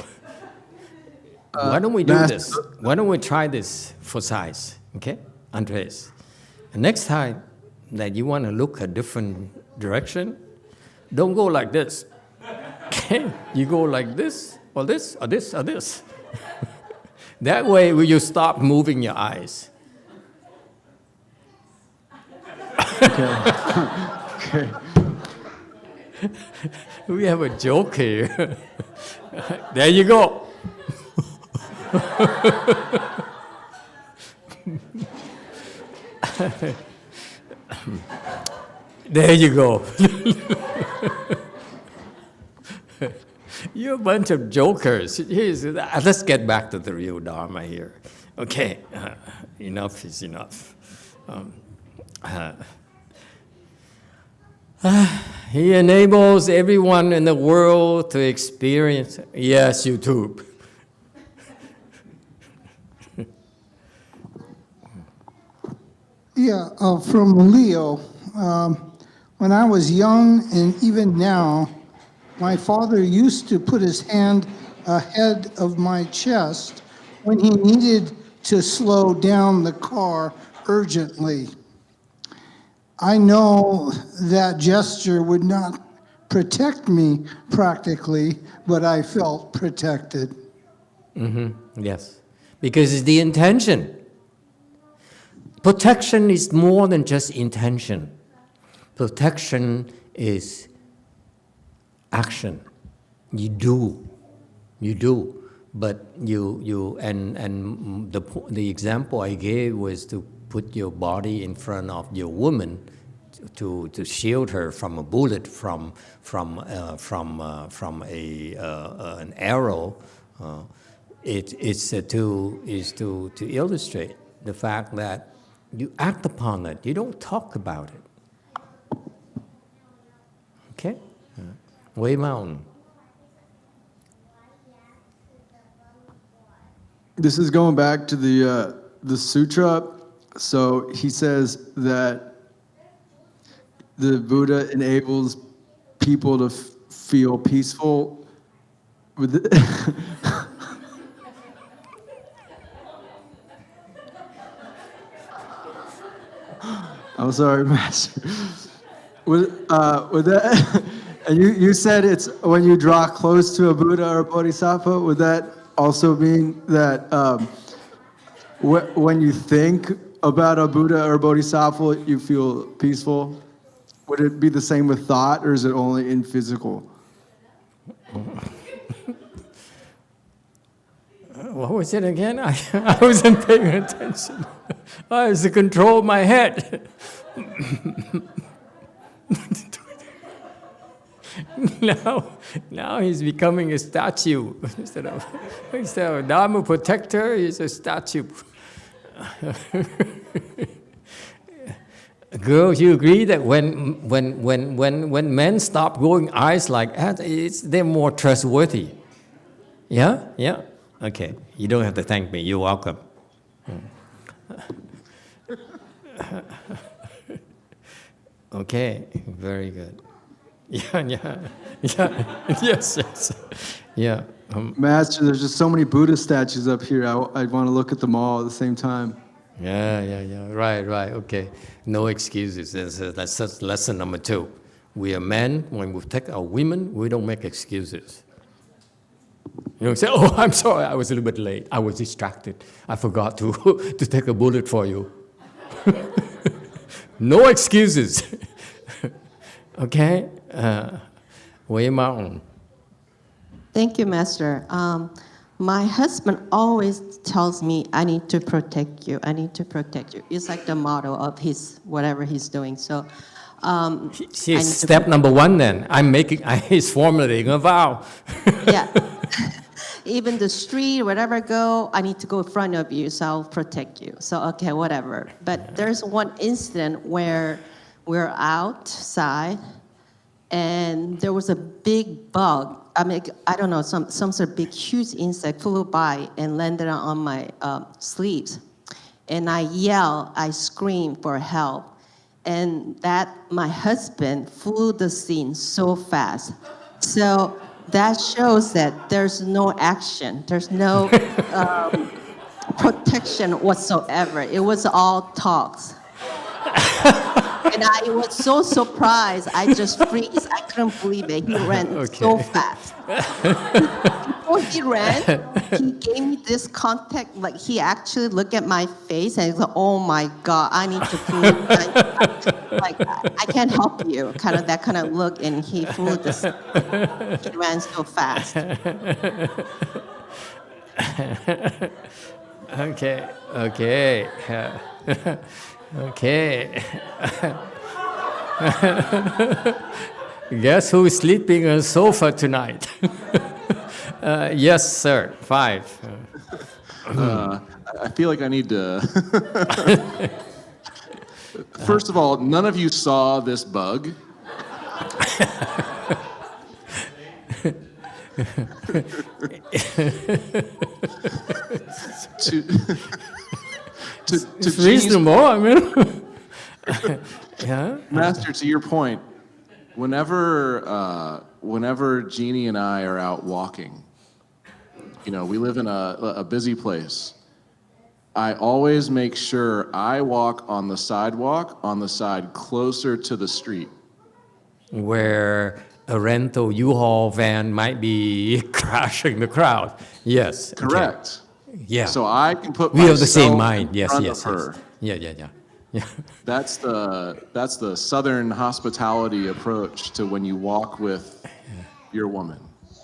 Why don't we do this? Why don't we try this for size, okay, Andres? And next time that you want to look a different direction, don't go like this. Okay, you go like this, or this, or this, or this. That way, will you stop moving your eyes? Okay. We have a joke here. There you go. There you go. You're a bunch of jokers. Let's get back to the real Dharma here. Okay, enough is enough. He enables everyone in the world to experience. Yes, YouTube. Yeah, from Leo. When I was young and even now, my father used to put his hand ahead of my chest when he needed to slow down the car urgently. I know that gesture would not protect me practically, but I felt protected. Yes, because it's the intention. Protection is more than just intention. Protection is action. You do, but the example I gave was to put your body in front of your woman to shield her from a bullet, from an arrow. Is to illustrate the fact that you act upon it. You don't talk about it. Okay? Way Mountain. This is going back to the sutra. So he says that the Buddha enables people to feel peaceful with it. I'm sorry, Master. With that, and you said it's when you draw close to a Buddha or a Bodhisattva. Would that also mean that when you think about a Buddha or a Bodhisattva, you feel peaceful? Would it be the same with thought, or is it only in physical? What was it again? I wasn't paying attention. I was to control my head. Now he's becoming a statue. Instead of a Dharma protector, he's a statue. Girls, you agree that when men stop going eyes like that, they're more trustworthy? Yeah? Yeah? Okay. You don't have to thank me. You're welcome. Okay. Very good. Yeah. Yes. Yeah. Master, there's just so many Buddha statues up here. I'd want to look at them all at the same time. Yeah. Right. Okay. No excuses. That's lesson number 2. We are men. When we take our women, we don't make excuses. You know, say, "Oh, I'm sorry, I was a little bit late. I was distracted. I forgot to take a bullet for you." No excuses. Okay? Way Mountain. Thank you, Master. My husband always tells me, I need to protect you. I need to protect you. It's like the motto of his, whatever he's doing. So See, step number one then. He's formulating a vow. Yeah. Even the street, wherever I go, I need to go in front of you, so I'll protect you. So, okay, whatever. But there's one incident where we're outside, and there was a big bug. I mean, I don't know, some sort of big, huge insect flew by and landed on my sleeves. And I yelled, I screamed for help. And my husband flew the scene so fast. So that shows that there's no action. There's no protection whatsoever. It was all talks. And I was so surprised. I just freeze. I couldn't believe it. He ran so fast. Before he ran, he gave me this contact. Like, he actually looked at my face and he said, "Oh my God, I need to flee." Like, I can't help you. Kind of that kind of look. And he flew this. He ran so fast. Okay. Okay. Guess who's sleeping on the sofa tonight? Yes, sir. 5. I feel like I need to. First of all, none of you saw this bug. It's reasonable. I mean, yeah. Master, to your point, whenever Jeannie and I are out walking, we live in a busy place. I always make sure I walk on the sidewalk on the side closer to the street, where a rental U-Haul van might be crashing the crowd. Yes. Correct. Okay. Yeah. So I can put we have the same myself mind. in Yes. front Yes. of her. Yes. Yeah. That's the Southern hospitality approach to when you walk with your woman.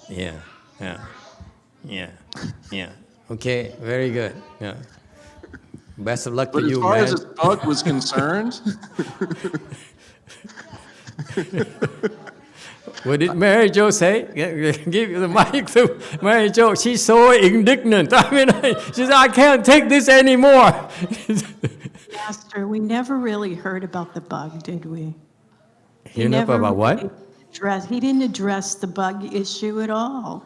Yeah. Okay. Very good. Yeah. Best of luck But to you, man. as far as this bug was concerned. What did Mary Jo say? Give the mic to Mary Jo. She's so indignant. I mean, she said, "I can't take this anymore." Master, we never really heard about the bug, did we? You know about what? He didn't address the bug issue at all.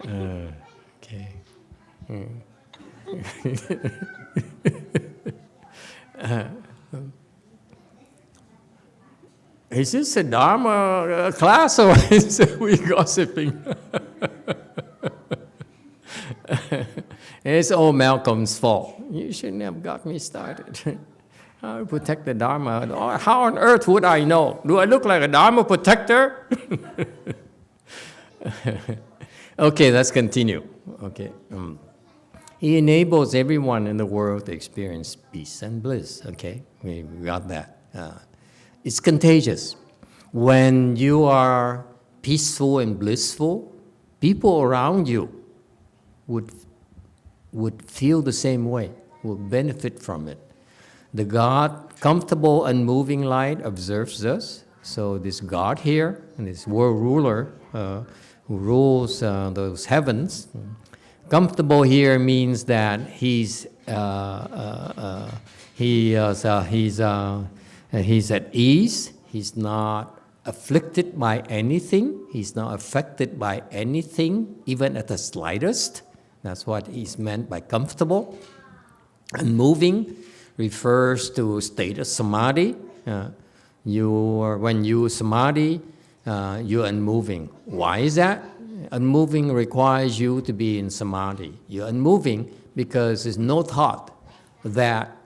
Okay. Is this a Dharma class or is we gossiping? It's all Malcolm's fault. You shouldn't have got me started. How to protect the Dharma? How on earth would I know? Do I look like a Dharma protector? Okay, let's continue. Okay. He enables everyone in the world to experience peace and bliss. Okay, we got that. It's contagious. When you are peaceful and blissful, people around you would feel the same way, would benefit from it. The God, comfortable and moving light, observes us. So this God here, and this world ruler who rules those heavens, comfortable here means that he's at ease. He's not afflicted by anything. He's not affected by anything, even at the slightest. That's what is meant by comfortable. And moving refers to state of samadhi. When you samadhi, you're unmoving. Why is that? Unmoving requires you to be in samadhi. You're unmoving because there's no thought that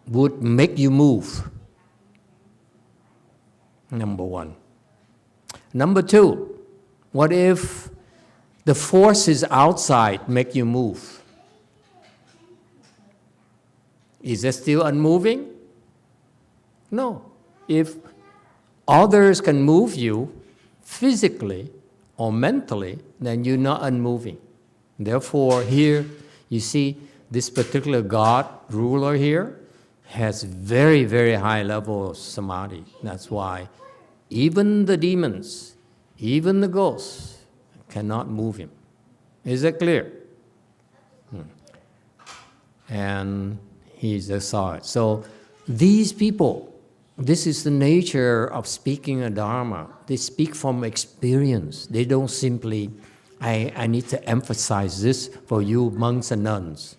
would make you move. Number one. Number two, what if the forces outside make you move? Is that still unmoving? No. If others can move you physically or mentally, then you're not unmoving. Therefore, here You see, this particular god ruler here has very, very high level of samadhi. That's why even the demons, even the ghosts cannot move him. Is that clear? And he just saw it. So these people, this is the nature of speaking a Dharma. They speak from experience. They don't simply, I need to emphasize this for you monks and nuns.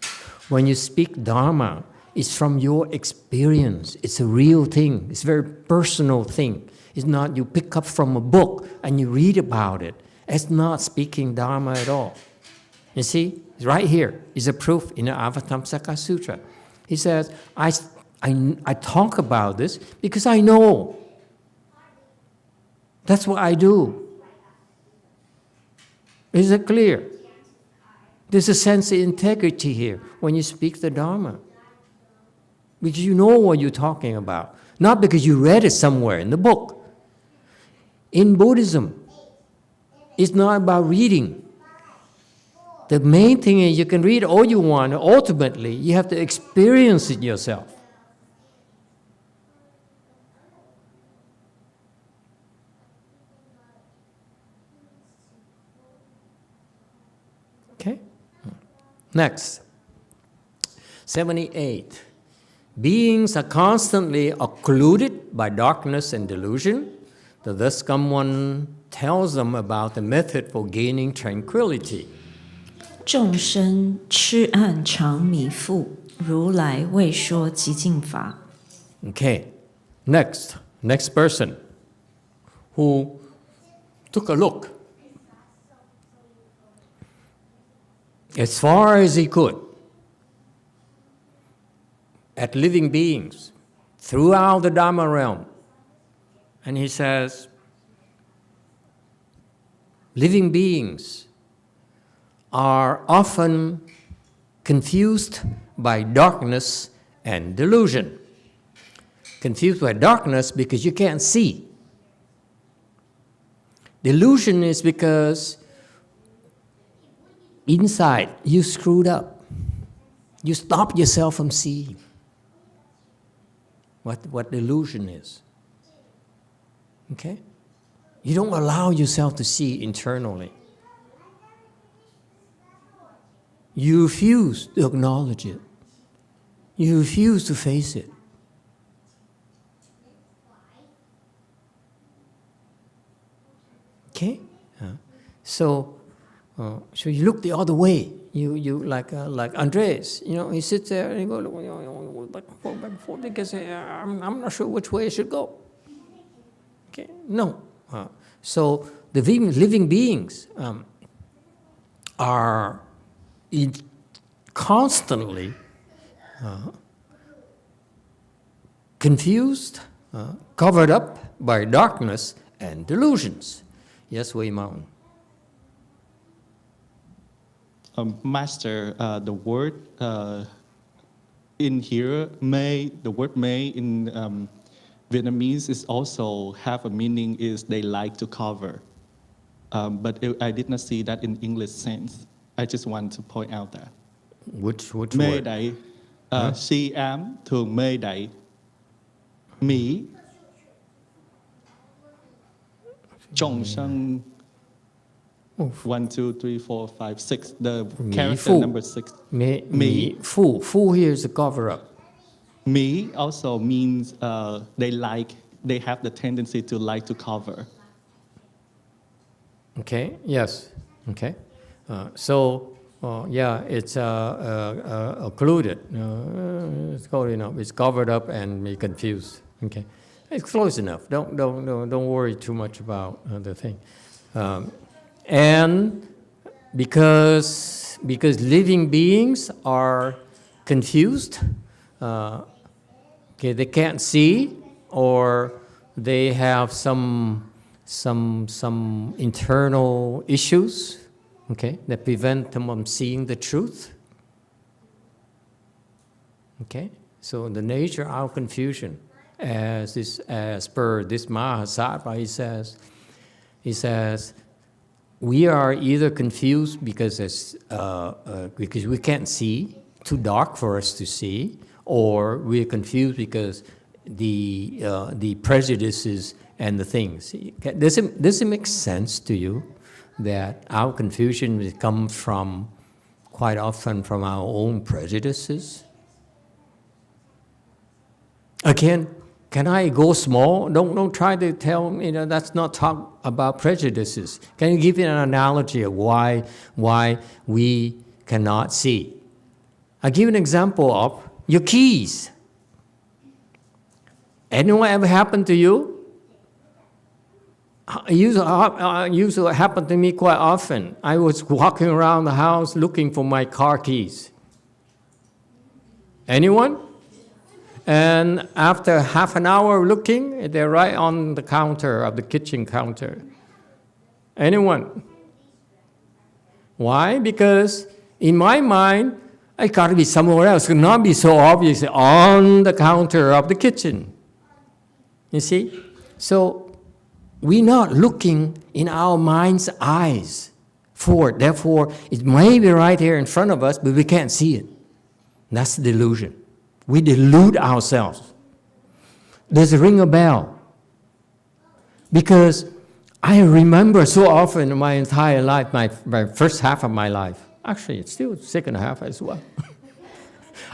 When you speak Dharma, it's from your experience. It's a real thing. It's a very personal thing. It's not you pick up from a book and you read about it. It's not speaking Dharma at all. You see, right here is a proof in the Avatamsaka Sutra. He says, I talk about this because I know. That's what I do. Is it clear? There's a sense of integrity here when you speak the Dharma. Because you know what you're talking about. Not because you read it somewhere in the book. In Buddhism, it's not about reading. The main thing is you can read all you want. Ultimately, you have to experience it yourself. Okay? Next. 78. Beings are constantly occluded by darkness and delusion. Thus someone tells them about the method for gaining tranquility. 众生痴暗常迷覆，如来未说极尽法。 Okay, next person who took a look as far as he could at living beings throughout the Dharma realm. And he says, living beings are often confused by darkness and delusion. Confused by darkness because you can't see. Delusion is because inside you screwed up. You stopped yourself from seeing what delusion is. Okay? You don't allow yourself to see internally. You refuse to acknowledge it. You refuse to face it. Okay? So you look the other way. You like Andres, he sits there and he goes back and forth because I'm not sure which way I should go. Okay? No. So the living beings are constantly confused, covered up by darkness and delusions. Yes, Wei Mountain. Master, the word in here, the word may in Vietnamese is also have a meaning is they like to cover. But I did not see that in English sense. I just want to point out that. Which mê word? đậy, si ám thường mê đậy, mỹ,众生. 1, 2, 3, 4, 5, 6. The character number 6. Me. Fu here is a cover up. Me also means they have the tendency to like to cover. Okay, yes, okay. It's occluded. It's covered up and be confused. Okay, it's close enough. Don't worry too much about the thing. And because living beings are confused, they can't see, or they have some internal issues, that prevent them from seeing the truth. Okay, so the nature of confusion, as per this Mahasattva, he says, we are either confused because because we can't see, too dark for us to see, or we're confused because the prejudices and the things. Does it make sense to you that our confusion comes from quite often from our own prejudices? Again, can I go small? Don't try to tell me, that's not talk about prejudices. Can you give me an analogy of why we cannot see? I'll give an example of your keys. Anyone ever happened to you? It used to happen to me quite often. I was walking around the house looking for my car keys. Anyone? And after half an hour looking, they're right on the counter of the kitchen counter. Anyone? Why? Because in my mind, it got to be somewhere else. It could not be so obvious on the counter of the kitchen. You see? So we're not looking in our mind's eyes for it. Therefore, it may be right here in front of us, but we can't see it. That's the delusion. We delude ourselves. Does it ring a bell? Because I remember so often in my entire life, my first half of my life, actually it's still the second half as well,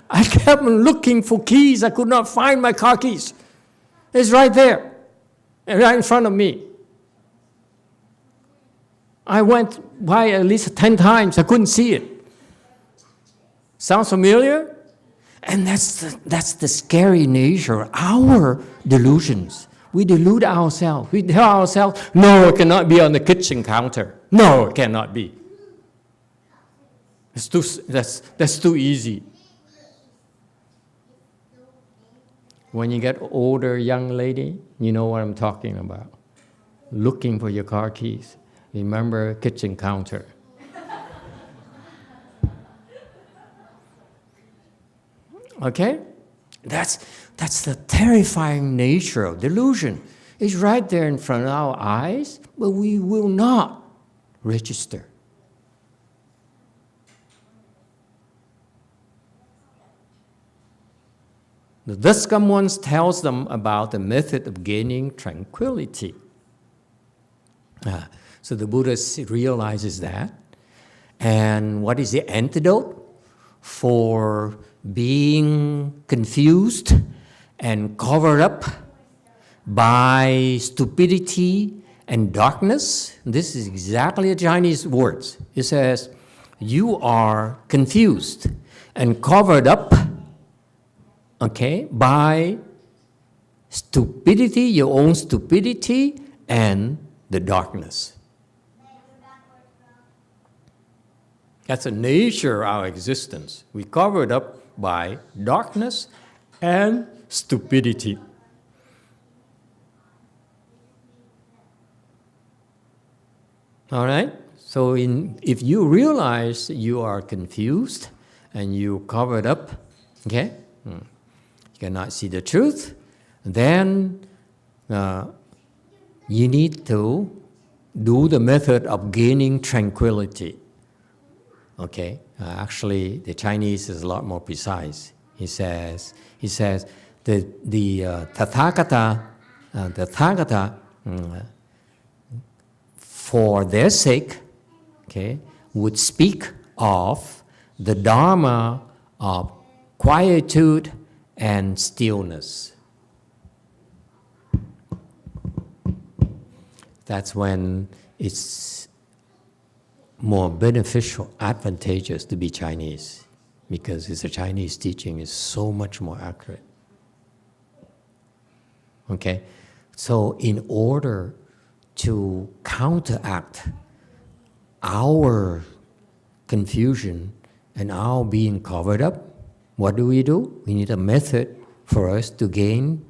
I kept looking for keys. I could not find my car keys. It's right there, right in front of me. I went by at least 10 times. I couldn't see it. Sounds familiar? And that's the scary nature of our delusions. We delude ourselves. We tell ourselves, no, it cannot be on the kitchen counter. No, it cannot be. That's too easy. When you get older, young lady, you know what I'm talking about. Looking for your car keys. Remember kitchen counter. Okay? That's the terrifying nature of delusion. It's right there in front of our eyes, but we will not register. Thus someone tells them about the method of gaining tranquility. So the Buddha realizes that. And what is the antidote for being confused and covered up by stupidity and darkness? This is exactly the Chinese words. It says, you are confused and covered up, okay, by stupidity, your own stupidity, and the darkness. That's the nature of our existence. We covered up by darkness and stupidity. All right? So if you realize you are confused and you covered up, okay, you cannot see the truth, then you need to do the method of gaining tranquility. Okay, actually, the Chinese is a lot more precise. He says the Tathagata, for their sake, okay, would speak of the Dharma of quietude and stillness. That's when it's more beneficial, advantageous to be Chinese, because it's a Chinese teaching is so much more accurate. Okay, so in order to counteract our confusion and our being covered up, what do? We need a method for us to gain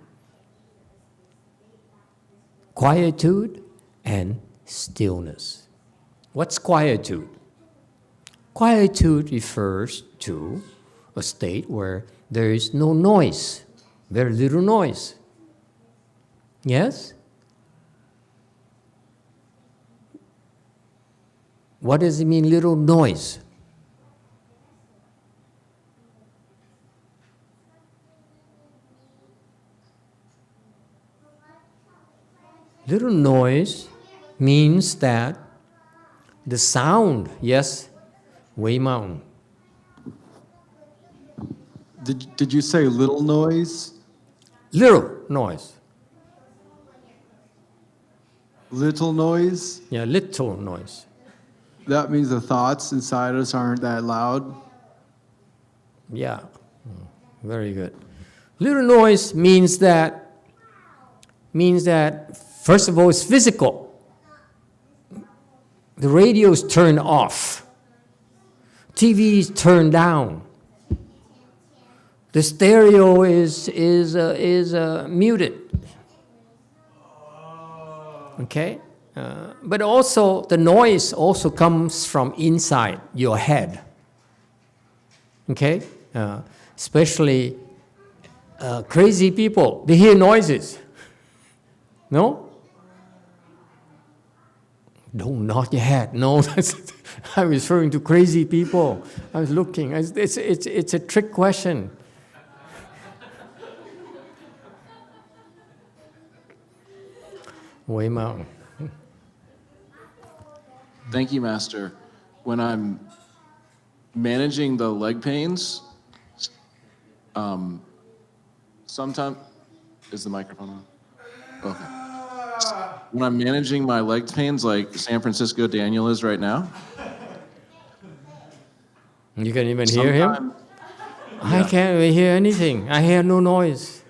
quietude and stillness. What's quietude? Quietude refers to a state where there is no noise, very little noise. Yes? What does it mean, little noise? Little noise means that the sound, yes, Wei Mountain. Did you say little noise? Little noise. Little noise? Yeah, little noise. That means the thoughts inside us aren't that loud? Yeah, very good. Little noise means that first of all, it's physical. The radio is turned off. TV is turned down. The stereo is muted. Okay? But also, the noise also comes from inside your head. Okay? Especially crazy people, they hear noises. No? Don't nod your head. No, I'm referring to crazy people. I was looking. It's a trick question. Wei Mountain. Thank you, Master. When I'm managing the leg pains, sometimes, is the microphone on? Okay. When I'm managing my leg pains, like San Francisco Daniel is right now. You can even hear him? I can't even hear anything. I hear no noise.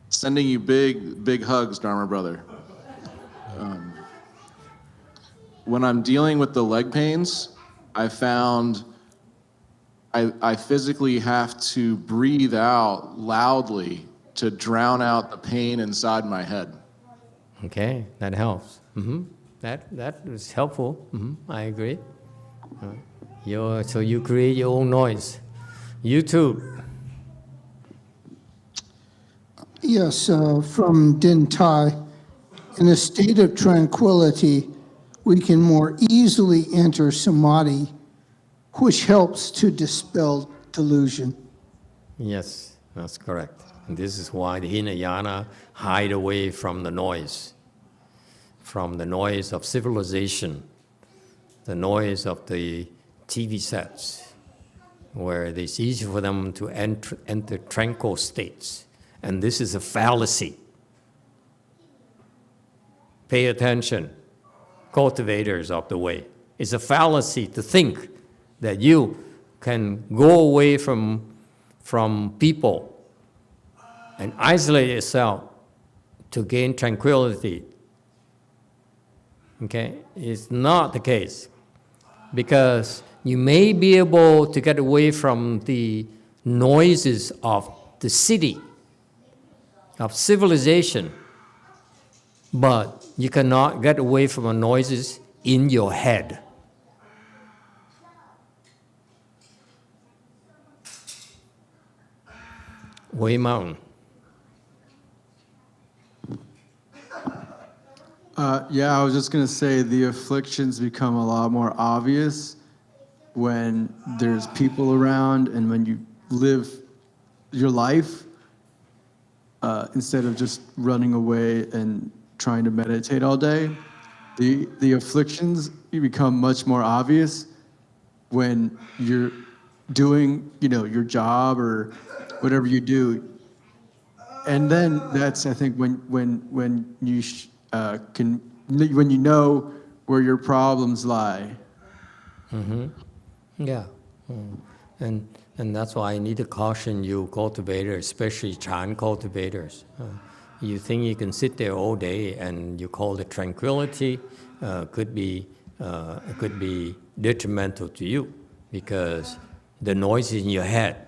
Sending you big hugs, Dharma brother. When I'm dealing with the leg pains, I found I physically have to breathe out loudly to drown out the pain inside my head. Okay, that helps. That is helpful. I agree. So you create your own noise. You too. Yes, from Din Tai. In a state of tranquility, we can more easily enter samadhi, which helps to dispel delusion. Yes, that's correct. And this is why the Hinayana hide away from the noise of civilization, the noise of the TV sets, where it's easy for them to enter tranquil states. And this is a fallacy. Pay attention, cultivators of the way. It's a fallacy to think that you can go away from people and isolate yourself to gain tranquility. Okay? It's not the case. Because you may be able to get away from the noises of the city, of civilization, but you cannot get away from the noises in your head. Wei Mountain. Yeah, I was just going to say the afflictions become a lot more obvious when there's people around and when you live your life instead of just running away and trying to meditate all day. The afflictions become much more obvious when you're doing, your job or whatever you do. And then that's, I think, when you when you know where your problems lie. Yeah. And that's why I need to caution you cultivators, especially Chan cultivators. You think you can sit there all day and you call it tranquility, could be detrimental to you because the noise in your head,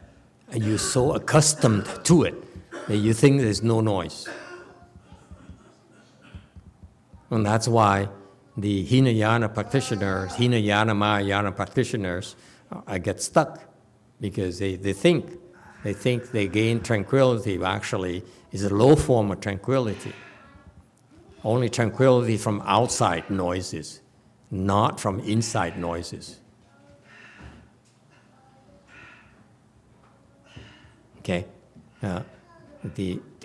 and you're so accustomed to it that you think there's no noise. And that's why the Hinayana practitioners, Hinayana Mahayana practitioners, get stuck because they think they gain tranquility, but actually is a low form of tranquility. Only tranquility from outside noises, not from inside noises. Okay?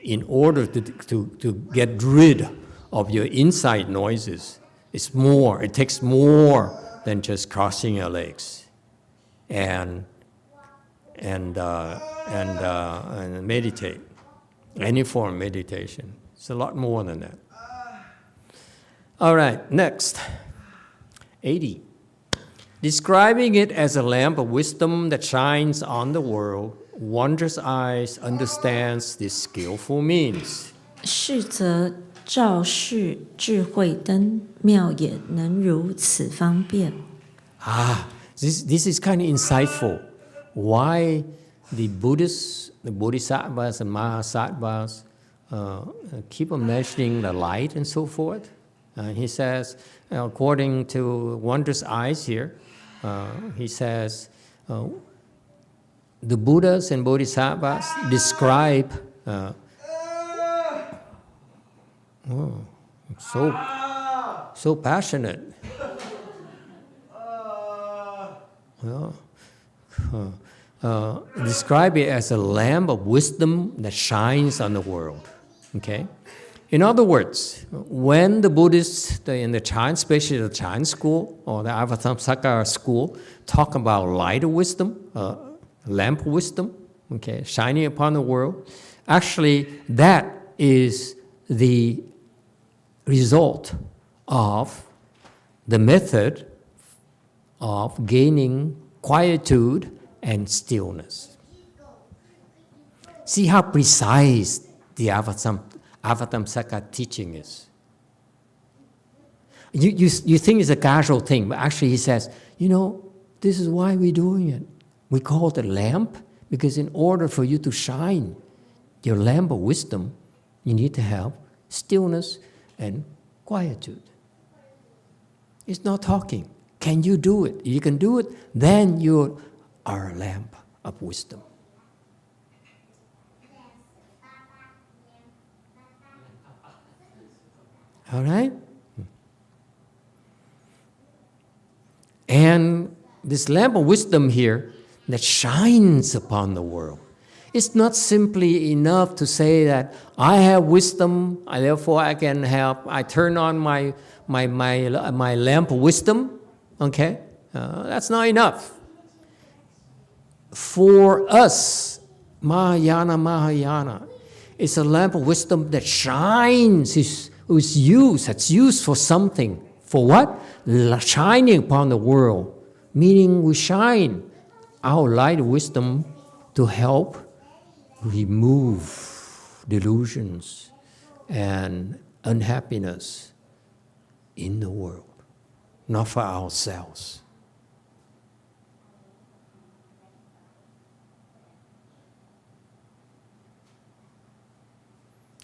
In order to get rid of your inside noises, it takes more than just crossing your legs and meditate. Any form of meditation. It's a lot more than that. All right, next. 80. Describing it as a lamp of wisdom that shines on the world, wondrous eyes understands this skillful means. 是则照视智慧灯，妙眼能如此方便。 This is kind of insightful. Why the Buddhists, the Bodhisattvas and Mahasattvas keep on mentioning the light and so forth. He says, according to Wondrous Eyes here, he says, the Buddhas and Bodhisattvas describe so passionate. Describe it as a lamp of wisdom that shines on the world. Okay? In other words, when the Buddhists in the Chan, especially the Chan school or the Avatamsaka school, talk about light of wisdom, lamp of wisdom, okay, shining upon the world, actually that is the result of the method of gaining quietude and stillness. See how precise the Avatamsaka teaching is. You think it's a casual thing, but actually he says, this is why we're doing it. We call it a lamp because in order for you to shine your lamp of wisdom, you need to have stillness and quietude. It's not talking. Can you do it? If you can do it, then you are a lamp of wisdom. All right? And this lamp of wisdom here that shines upon the world. It's not simply enough to say that I have wisdom, therefore I can help. I turn on my lamp of wisdom. Okay? That's not enough. For us, Mahayana, it's a lamp of wisdom that shines, it's used for something. For what? Shining upon the world. Meaning we shine our light of wisdom to help remove delusions and unhappiness in the world, not for ourselves.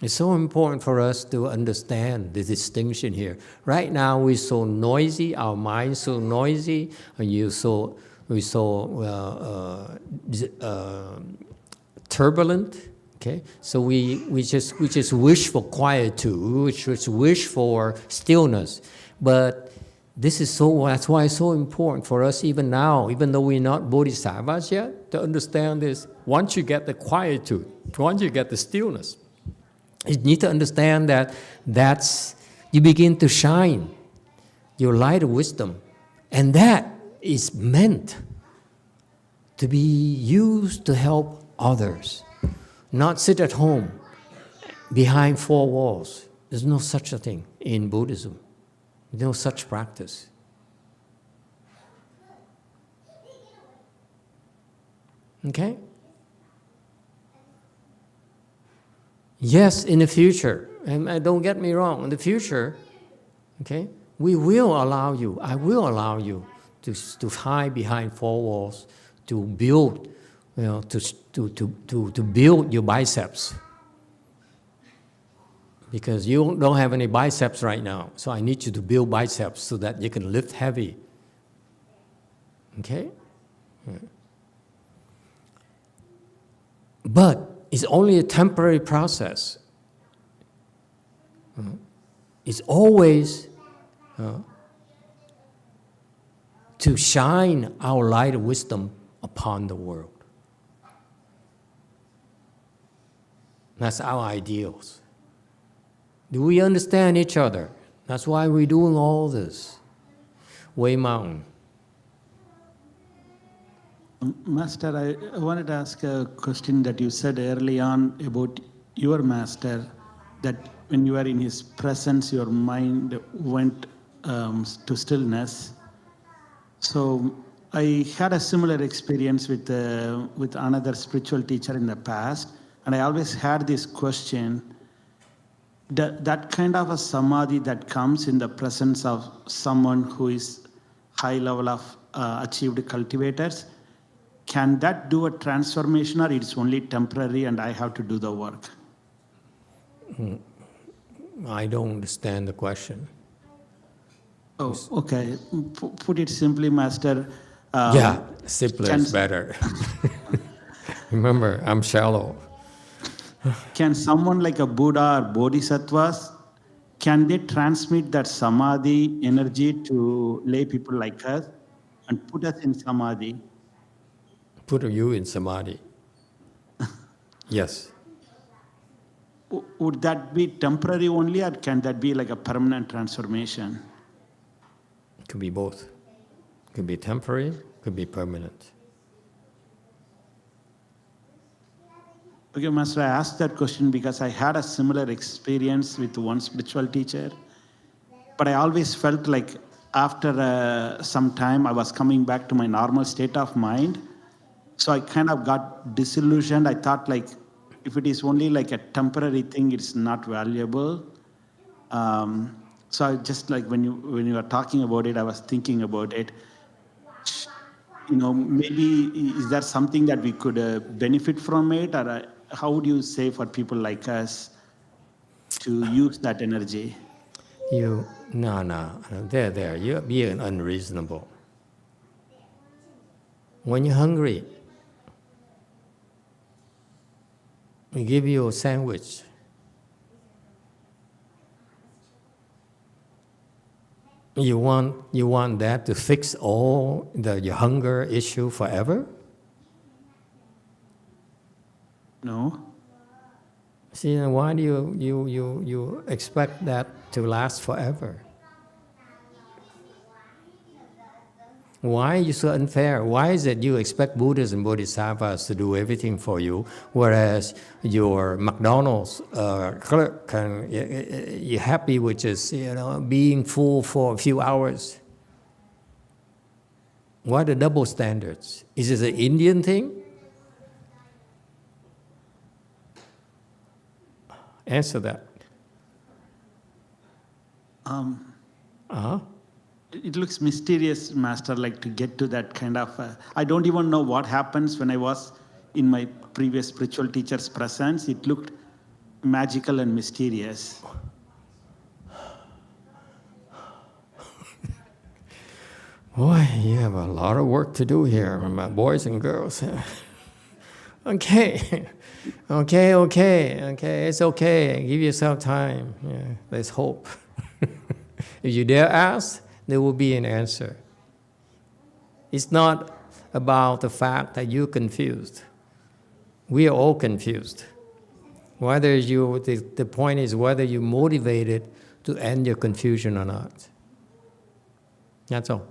It's so important for us to understand the distinction here. Right now, we're so noisy, our mind's so noisy, and we're so turbulent. Okay, so we just wish for quietude, we just wish for stillness. But that's why it's so important for us even now, even though we're not bodhisattvas yet, to understand this. Once you get the quietude, once you get the stillness, you need to understand that you begin to shine your light of wisdom. And that is meant to be used to help others. Not sit at home behind four walls. There's no such a thing in Buddhism. There's no such practice. Okay? Yes, in the future, and don't get me wrong, in the future, okay, we will allow you, I will allow you to hide behind four walls, to build, to build your biceps. Because you don't have any biceps right now, so I need you to build biceps so that you can lift heavy. Okay? Yeah. But it's only a temporary process. is always to shine our light of wisdom upon the world. That's our ideals. Do we understand each other? That's why we're doing all this. Way Mountain. Master, I wanted to ask a question that you said early on about your master, that when you were in his presence, your mind went to stillness. So I had a similar experience with another spiritual teacher in the past, and I always had this question, that kind of a samadhi that comes in the presence of someone who is high level of achieved cultivators, can that do a transformation, or it's only temporary and I have to do the work? I don't understand the question. Oh, okay. Put it simply, Master. Yeah, simpler is better. Remember, I'm shallow. Can someone like a Buddha or Bodhisattvas, can they transmit that samadhi energy to lay people like us and put us in samadhi? Put you in samadhi. Yes. Would that be temporary only, or can that be like a permanent transformation? It could be both. It could be temporary, it could be permanent. Okay, Master, I asked that question because I had a similar experience with one spiritual teacher. But I always felt like after some time I was coming back to my normal state of mind. So I kind of got disillusioned. I thought like, if it is only like a temporary thing, it's not valuable. So I just like when you were talking about it, I was thinking about it. You know, maybe is there something that we could benefit from it, or how would you say for people like us to use that energy? No, there. You're being unreasonable. When you're hungry, we give you a sandwich. You want that to fix all your hunger issue forever? No. See, then why do you expect that to last forever? Why are you so unfair? Why is it you expect Buddhas and Bodhisattvas to do everything for you, whereas your McDonald's clerk, you're happy with just being full for a few hours? Why the double standards? Is this an Indian thing? Answer that. It looks mysterious, Master, like to get to that kind of... I don't even know what happens when I was in my previous spiritual teacher's presence. It looked magical and mysterious. Boy, you have a lot of work to do here, my boys and girls. Okay, it's okay. Give yourself time. Yeah, there's hope. If you dare ask, there will be an answer. It's not about the fact that you're confused. We are all confused. The point is whether you're motivated to end your confusion or not. That's all.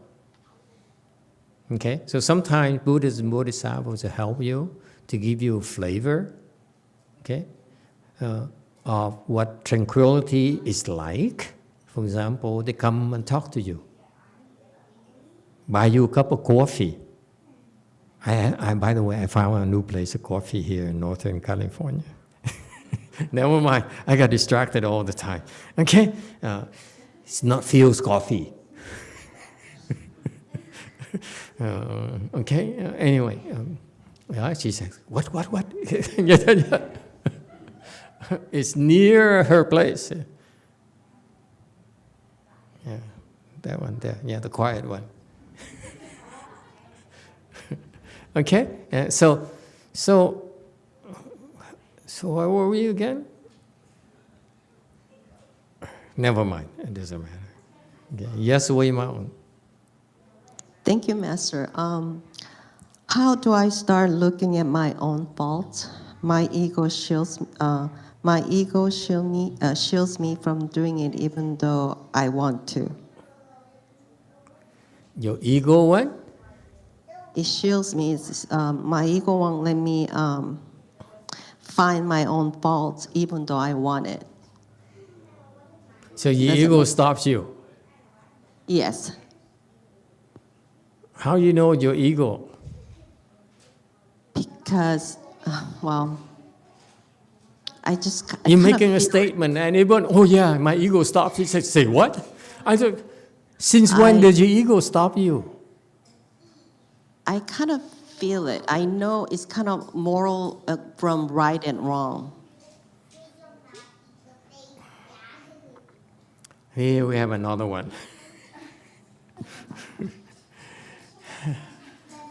Okay? So sometimes Buddhas and Bodhisattvas will help you to give you a flavor, okay, of what tranquility is like. For example, they come and talk to you, buy you a cup of coffee. By the way, I found a new place of coffee here in Northern California. Never mind, I got distracted all the time. Okay, it's not Phil's coffee. Okay, anyway, she says, what? Yeah. It's near her place. Yeah, that one there. Yeah, the quiet one. Okay, so where were we again? Never mind, it doesn't matter. Okay. Yes, Wei Mao. Thank you, Master. How do I start looking at my own faults? My ego shields me from doing it, even though I want to. Your ego what? It shields me. My ego won't let me find my own faults, even though I want it. So your ego stops you? Yes. How you know your ego? Because, well, You're making a statement and everyone, oh yeah, my ego stops. He said, say what? I said, since when did your ego stop you? I kind of feel it. I know it's kind of moral from right and wrong. Here we have another one.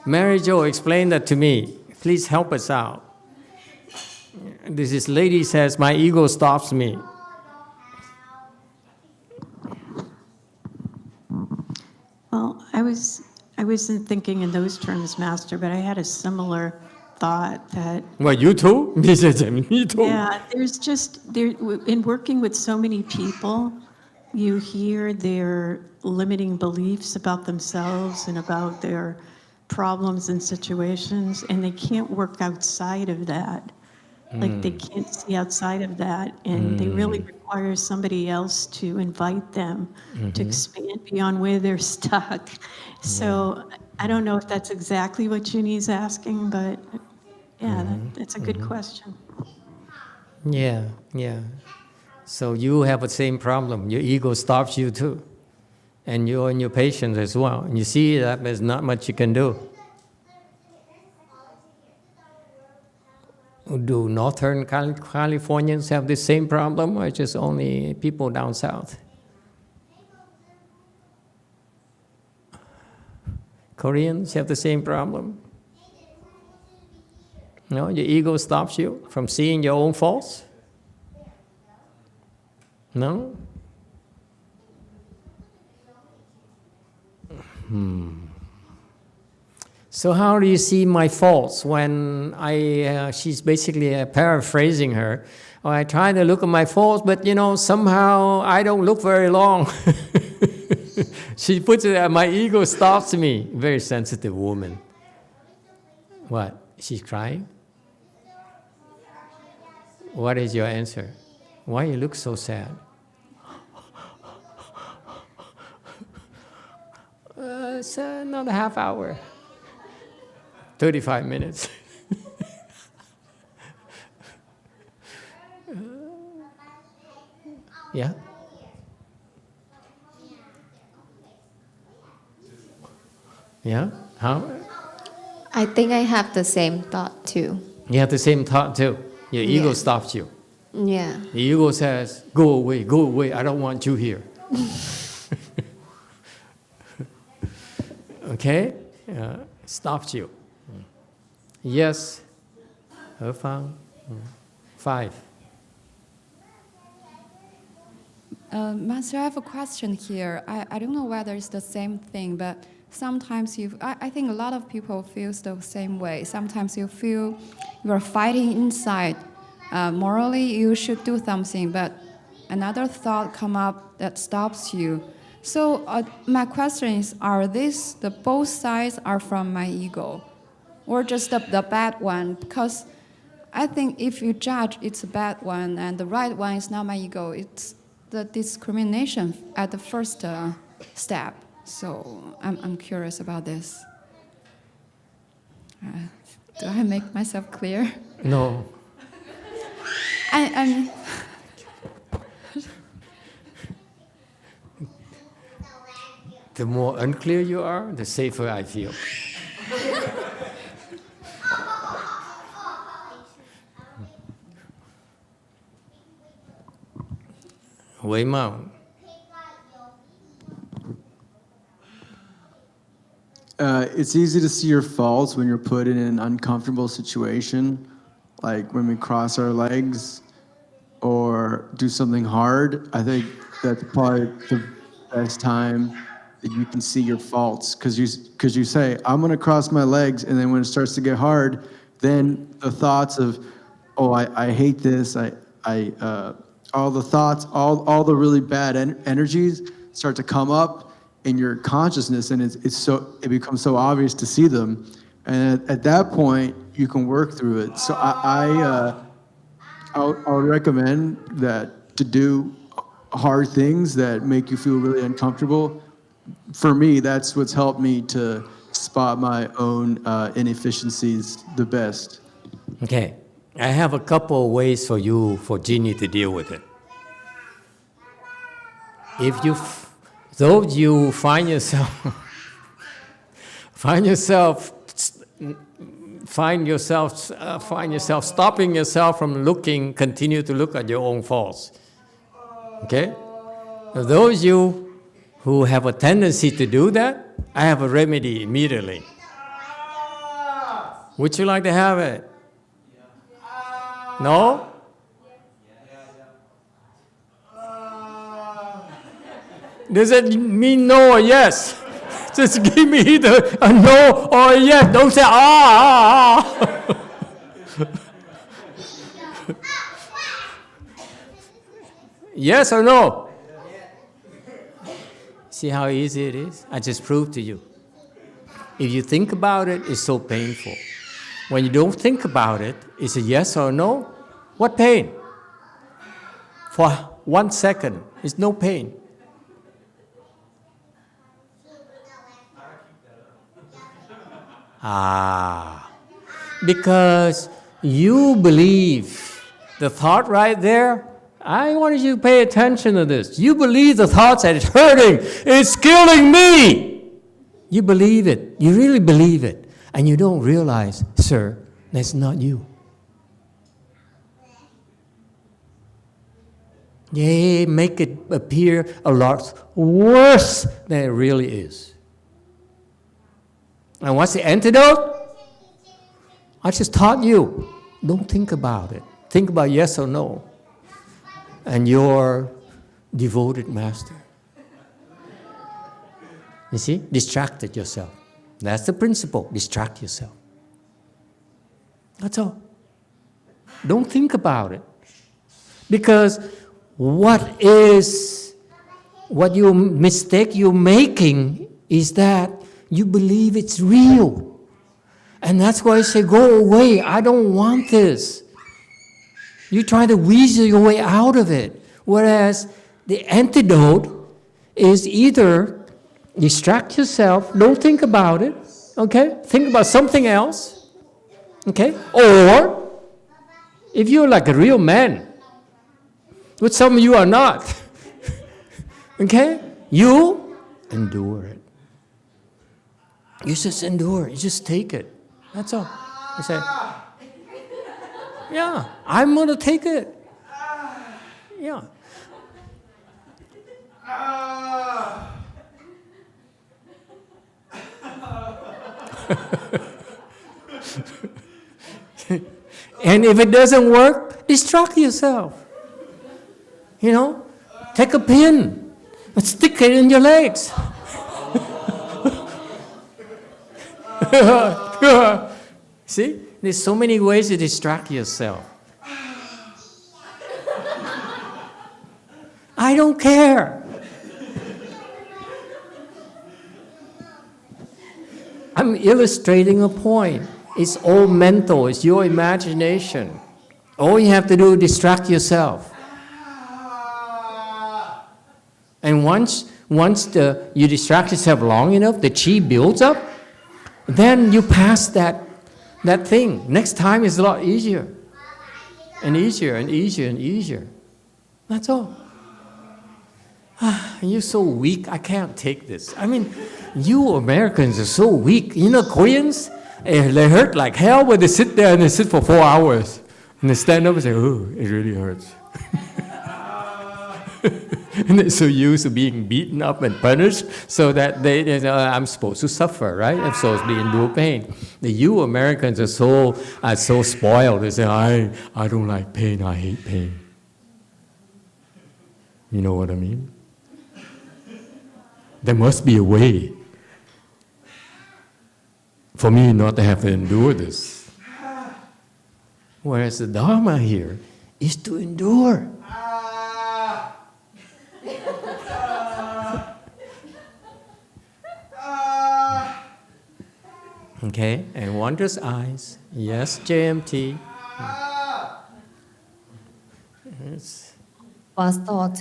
Mary Jo, explain that to me. Please help us out. This lady says, my ego stops me. Well, I wasn't thinking in those terms, Master, but I had a similar thought that. Well, you too? Me too. Yeah, in working with so many people, you hear their limiting beliefs about themselves and about their problems and situations, and they can't work outside of that. Like they can't see outside of that, and they really require somebody else to invite them to expand beyond where they're stuck. So I don't know if that's exactly what Junie's asking, but yeah, that's a good question. Yeah. So you have the same problem. Your ego stops you too. And you're in your patience as well. And you see that there's not much you can do. Do Northern Californians have the same problem, or just only people down south? Koreans have the same problem? No, your ego stops you from seeing your own faults? No? So how do you see my faults when she's basically paraphrasing her. I try to look at my faults, but somehow I don't look very long. She puts it, my ego stops me. Very sensitive woman. What? She's crying? What is your answer? Why you look so sad? It's another half hour. 35 minutes. Yeah? Yeah? How? I think I have the same thought too. You have the same thought too. Your ego stops you. Yeah. The ego says, go away, I don't want you here. Okay? Stops you. Yes. 何方? 5. Master, I have a question here. I don't know whether it's the same thing, but sometimes I think a lot of people feel the same way. Sometimes you feel you are fighting inside. Morally, you should do something, but another thought come up that stops you. So my question is, are the both sides are from my ego? Or just the bad one? Because I think if you judge it's a bad one and the right one is not my ego, it's the discrimination at the first step. So I'm curious about this. Do I make myself clear? No. I'm The more unclear you are, the safer I feel. Wei Mao. It's easy to see your faults when you're put in an uncomfortable situation, like when we cross our legs or do something hard. I think that's probably the best time that you can see your faults, because you say, I'm going to cross my legs, and then when it starts to get hard, then the thoughts of, oh, I hate this, all the thoughts, all the really bad energies start to come up in your consciousness, and it becomes so obvious to see them, and at that point you can work through it. So I would recommend that to do hard things that make you feel really uncomfortable. For me, that's what's helped me to spot my own inefficiencies the best. Okay, I have a couple of ways for Jeannie to deal with it. If you find yourself stopping yourself from continue to look at your own faults. Okay? Those you who have a tendency to do that, I have a remedy immediately. Would you like to have it? No? Does it mean no or yes? Just give me either a no or a yes. Don't say ah. Yes or no? See how easy it is? I just proved to you. If you think about it, it's so painful. When you don't think about it, it's a yes or no. What pain? For 1 second, it's no pain. Because you believe the thought right there. I want you to pay attention to this. You believe the thoughts that it's hurting, it's killing me. You believe it. You really believe it. And you don't realize, sir, that's not you. They make it appear a lot worse than it really is. And what's the antidote? I just taught you. Don't think about it. Think about yes or no. And your devoted master. You see? Distracted yourself. That's the principle. Distract yourself. That's all. Don't think about it. Because what you mistake you're making is that you believe it's real. And that's why I say, go away. I don't want this. You try to weasel your way out of it. Whereas the antidote is either distract yourself, don't think about it, okay? Think about something else, okay? Or, if you're like a real man, which some of you are not, okay? You endure it. You just endure it. You just take it. That's all. You say, yeah, I'm going to take it. Yeah. And if it doesn't work, distract yourself. You know, take a pin and stick it in your legs. See, there's so many ways to distract yourself. I don't care. I'm illustrating a point. It's all mental. It's your imagination. All you have to do is distract yourself. And once you distract yourself long enough, the chi builds up, then you pass that thing. Next time is a lot easier. And easier and easier and easier. That's all. You're so weak, I can't take this. I mean, you Americans are so weak. You know, Koreans, they hurt like hell when they sit there and they sit for 4 hours. And they stand up and say, oh, it really hurts. And they're so used to being beaten up and punished so that they say, I'm supposed to suffer, right? I'm supposed to endure pain. You Americans are so spoiled. They say, I don't like pain, I hate pain. You know what I mean? There must be a way for me not to have to endure this. Whereas the Dharma here is to endure. Okay, and wondrous eyes. Yes, JMT. Yes. 마스터,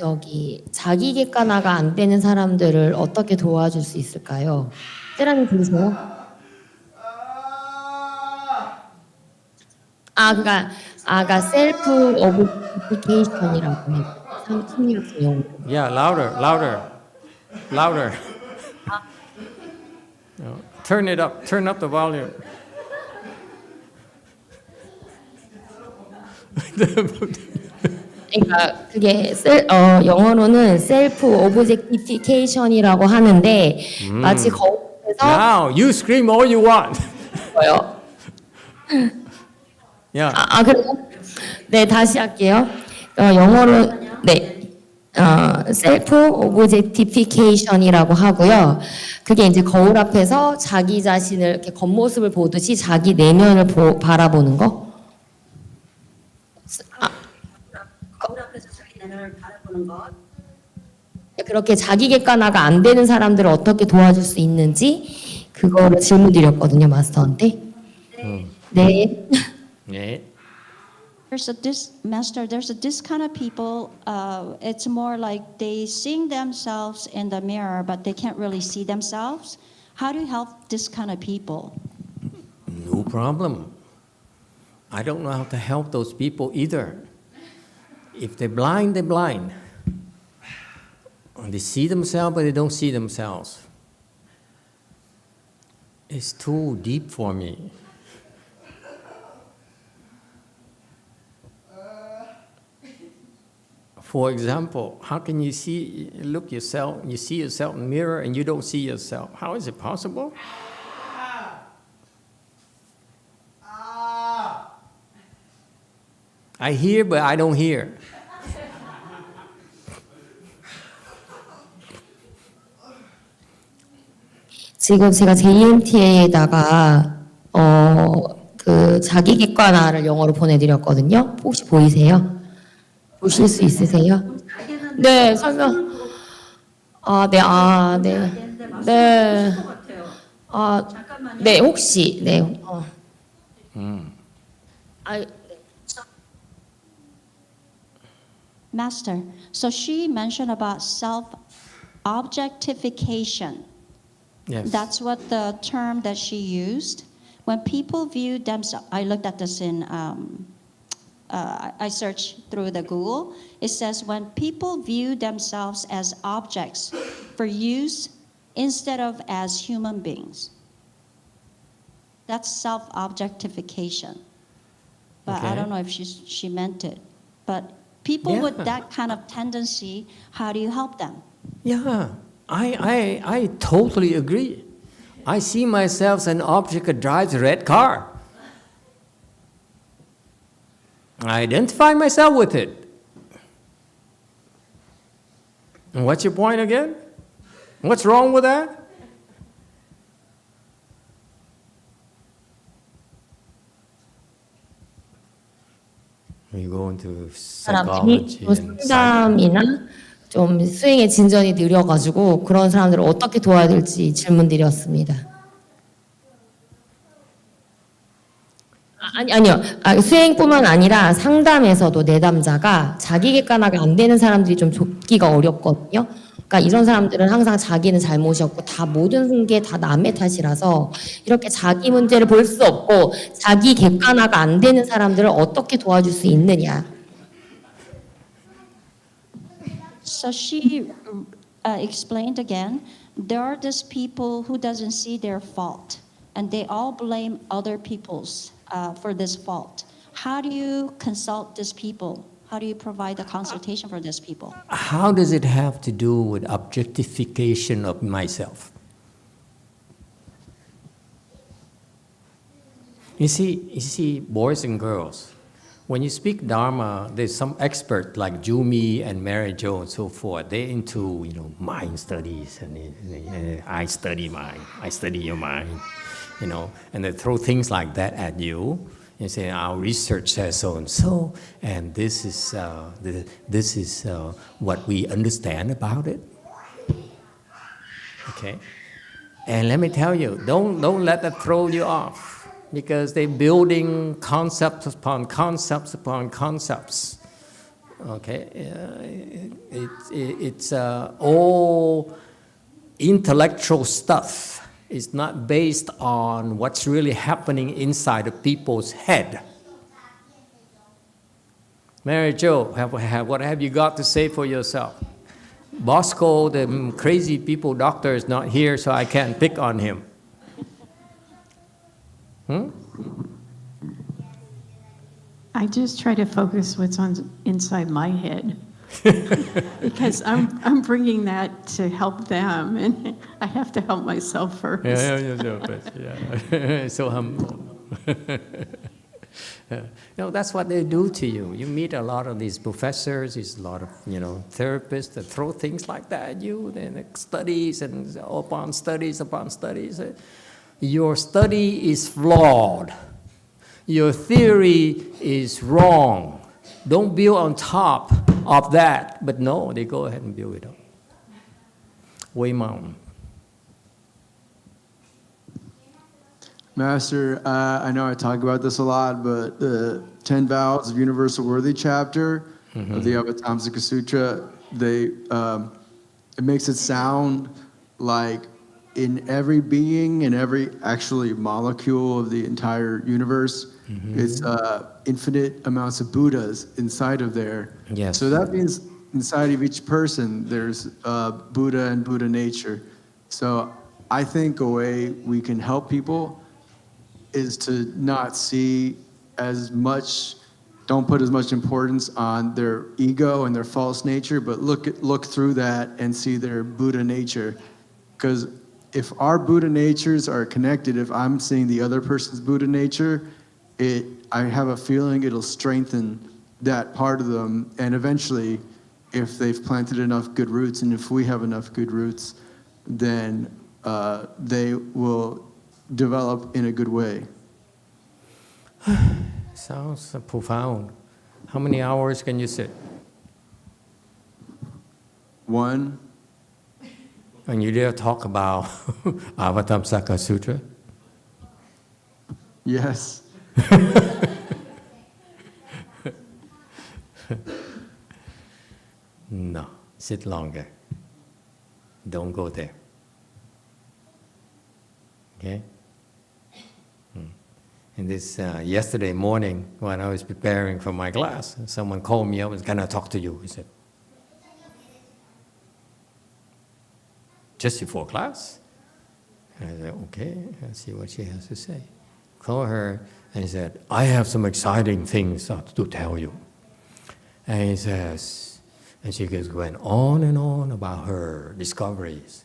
자기 객관화가 안 되는 사람들을 어떻게 도와줄 수 있을까요? 세라님 들으세요? 그러니까 셀프 오브리케이션이라고 해요. 상승 같은 용어. Yeah, louder. No, turn up the volume. 그러니까 그게 영어로는 셀프 오브젝티피케이션이라고 하는데 마치 거울에서 Now you scream all you want. 뭐요? Yeah. 그래요? 네, 다시 할게요. 영어로 셀프 오브젝티피케이션이라고 하고요. 그게 이제 거울 앞에서 자기 자신을 이렇게 겉모습을 보듯이 자기 내면을 바라보는 거. 거울 앞에서 자기 내면을 바라보는 것. 그렇게 자기 객관화가 안 되는 사람들을 어떻게 도와줄 수 있는지 그거를 질문 드렸거든요, 마스터한테. 네. 네. There's this kind of people, it's more like they seeing themselves in the mirror, but they can't really see themselves. How do you help this kind of people? No problem. I don't know how to help those people either. If they're blind, they're blind. They see themselves, but they don't see themselves. It's too deep for me. For example, how can you see in the mirror and you don't see yourself? How is it possible? I hear, but I don't hear. 지금 제가 JMTA에다가 그 자기 객관화를 영어로 보내드렸거든요. 혹시 보이세요? 보실 수 있으세요? 네, 설명. 네, 혹시, 네. Master, so she mentioned about self-objectification. Yes. That's what the term that she used. When people view themselves, I looked at this in, I searched through the Google. It says when people view themselves as objects for use instead of as human beings. That's self-objectification. But I don't know if she meant it. But people with that kind of tendency, how do you help them? Yeah, I totally agree. I see myself as an object that drives a red car. I identify myself with it. And what's your point again? What's wrong with that? We go into psychology and 상담이나 좀 수행의 진전이 느려가지고 그런 사람들을 어떻게 도와야 될지 질문 드렸습니다. 아니요. 수행뿐만 아니라 상담에서도 내담자가 자기 객관화가 안 되는 사람들이 좀 좁기가 어렵거든요. 그러니까 이런 사람들은 항상 자기는 잘못이었고 다 모든 게 다 남의 탓이라서 이렇게 자기 문제를 볼 수 없고 자기 객관화가 안 되는 사람들을 어떻게 도와줄 수 있느냐. So she explained again, there are these people who doesn't see their fault, and they all blame other people's for this fault. How do you consult these people? How do you provide the consultation for these people? how does it have to do with objectification of myself? You see, boys and girls, when you speak Dharma, there's some expert like Jumi and Mary Jo and so forth. They're into, mind studies, and I study mind, I study your mind, and they throw things like that at you and say, our research says so and so, and this is what we understand about it. Okay, and let me tell you, don't let that throw you off. Because they're building concepts upon concepts upon concepts. Okay, it's all intellectual stuff. It's not based on what's really happening inside of people's head. Mary Jo, what have you got to say for yourself? Bosco, the crazy people doctor, is not here, so I can't pick on him. I just try to focus what's on inside my head because I'm bringing that to help them, and I have to help myself first. Yeah. So humble. That's what they do to you. You meet a lot of these professors, there's a lot of therapists that throw things like that at you, then studies and upon studies upon studies. Your study is flawed. Your theory is wrong. Don't build on top of that. But no, they go ahead and build it up. Way Mountain. Master, I know I talk about this a lot, but the 10 Vows of Universal Worthy chapter of the Avatamsaka Sutra, it makes it sound like in every being, in every actually molecule of the entire universe, it's infinite amounts of Buddhas inside of there. Yes. So that means inside of each person, there's Buddha and Buddha nature. So I think a way we can help people is to not see as much, don't put as much importance on their ego and their false nature, but look through that and see their Buddha nature. Because if our Buddha natures are connected, if I'm seeing the other person's Buddha nature, I have a feeling it'll strengthen that part of them. And eventually, if they've planted enough good roots, and if we have enough good roots, then they will develop in a good way. Sounds profound. How many hours can you sit? 1. And you dare talk about Avatamsaka Sutra? Yes. No, sit longer. Don't go there. Okay? And this yesterday morning, when I was preparing for my class, someone called me up and said, "Can I talk to you?" He said, "Just before class?" And I said, "Okay, let's see what she has to say." Call her, and he said, "I have some exciting things to tell you." And he says, and she goes going on and on about her discoveries.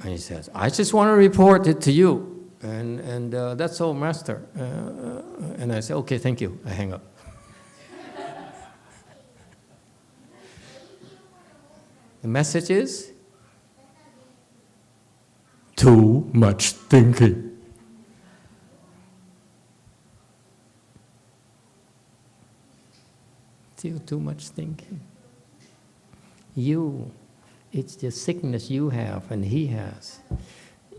And he says, "I just want to report it to you. And that's all, Master." And I said, "Okay, thank you." I hang up. The message is too much thinking. Still too much thinking. It's the sickness you have and he has.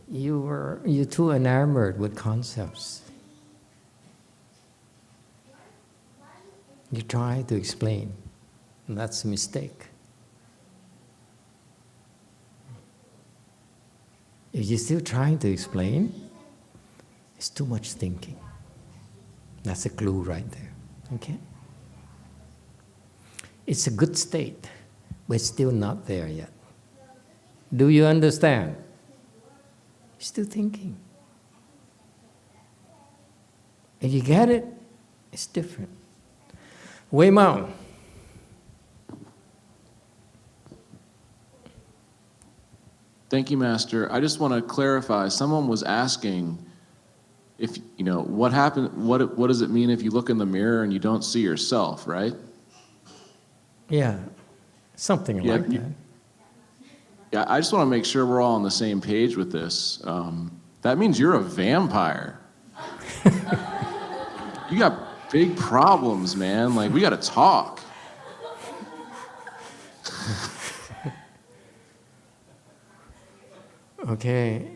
You're too enamored with concepts. You try to explain, and that's a mistake. If you're still trying to explain, it's too much thinking. That's a clue right there, okay? It's a good state, but it's still not there yet. Do you understand? Still thinking. If you get it, it's different. Wei Mao. Thank you, Master. I just want to clarify. Someone was asking, if, what does it mean if you look in the mirror and you don't see yourself, right? Yeah, something like that. Yeah, I just want to make sure we're all on the same page with this. That means you're a vampire. You got big problems, man. Like, we got to talk. Okay,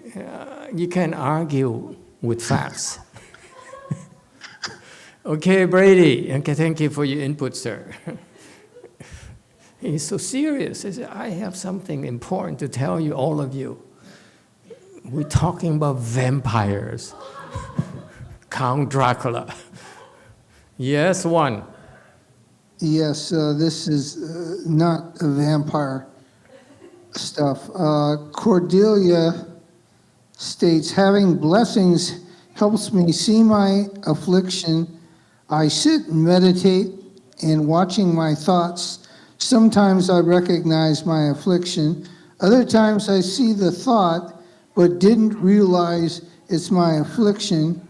you can argue with facts. Okay, Brady, okay, thank you for your input, sir. He's so serious. He said, I have something important to tell you, all of you. We're talking about vampires. Count Dracula. Yes, one. Yes, this is not a vampire stuff. Cordelia states, having blessings helps me see my affliction. I sit and meditate and watching my thoughts. Sometimes I recognize my affliction. Other times I see the thought, but didn't realize it's my affliction.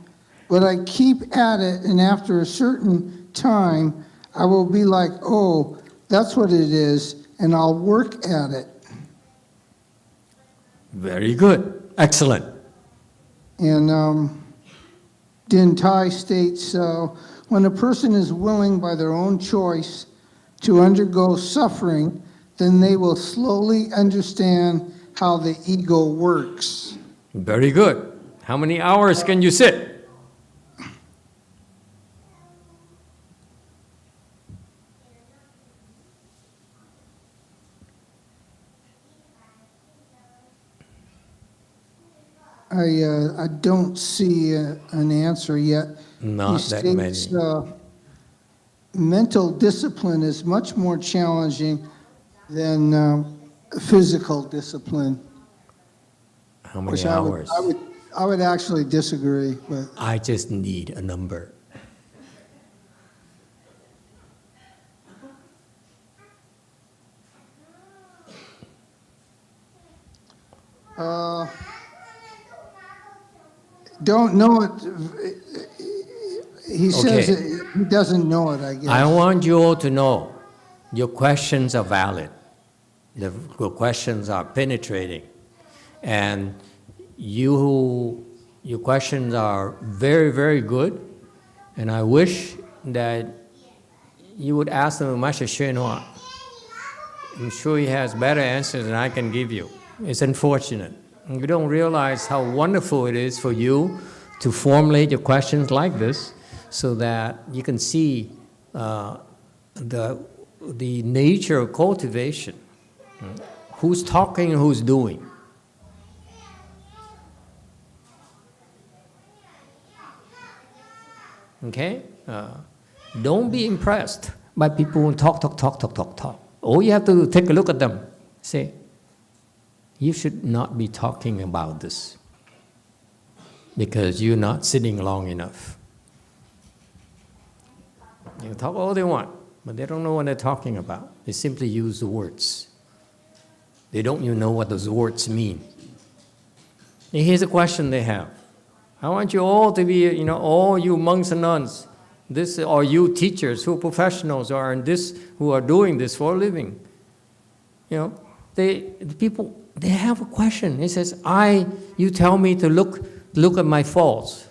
But I keep at it, and after a certain time, I will be like, oh, that's what it is, and I'll work at it. Very good. Excellent. And Din Tai states, when a person is willing by their own choice to undergo suffering, then they will slowly understand how the ego works. Very good. How many hours can you sit? I don't see an answer yet. Not that many. Mental discipline is much more challenging than physical discipline. How many hours? I would actually disagree, but I just need a number. don't know it. He says he doesn't know it, I guess. I want you all to know your questions are valid. The questions are penetrating. And your questions are very, very good. And I wish that you would ask them Master YongHua. I'm sure he has better answers than I can give you. It's unfortunate. You don't realize how wonderful it is for you to formulate your questions like this so that you can see the nature of cultivation. Who's talking and who's doing. Okay? Don't be impressed by people who talk. All you have to do is take a look at them. Say, you should not be talking about this because you're not sitting long enough. You can talk all they want, but they don't know what they're talking about. They simply use the words. They don't even know what those words mean. And here's a question they have. I want you all to be, all you monks and nuns, this, or you teachers who are professionals or in this, who are doing this for a living. The people, they have a question. It says, you tell me to look at my faults.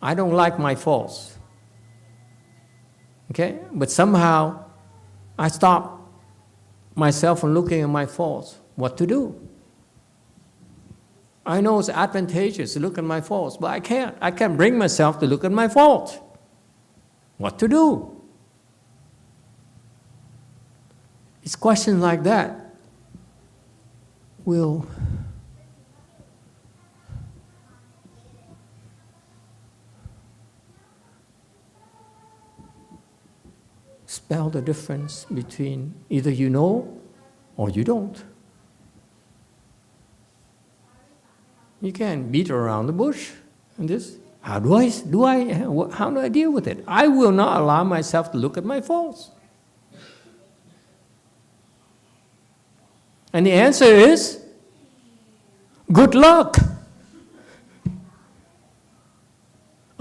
I don't like my faults. Okay? But somehow I stop myself from looking at my faults. What to do? I know it's advantageous to look at my faults, but I can't. I can't bring myself to look at my faults. What to do? It's questions like that will spell the difference between either you know or you don't. You can't beat around the bush. And this, how do I deal with it? I will not allow myself to look at my faults. And the answer is, good luck.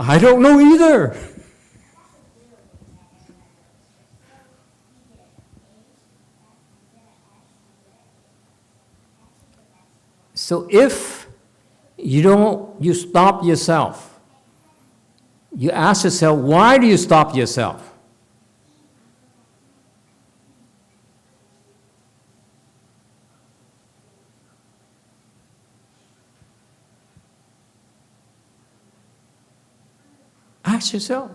I don't know either. So if you stop yourself, you ask yourself, why do you stop yourself? Ask yourself,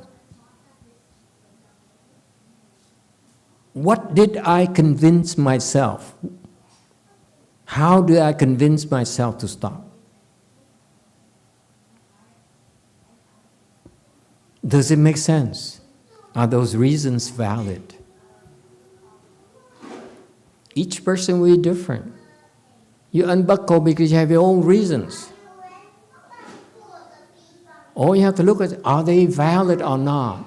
what did I convince myself? How do I convince myself to stop? Does it make sense? Are those reasons valid? Each person will be different. You unbuckle because you have your own reasons. All you have to look at, are they valid or not?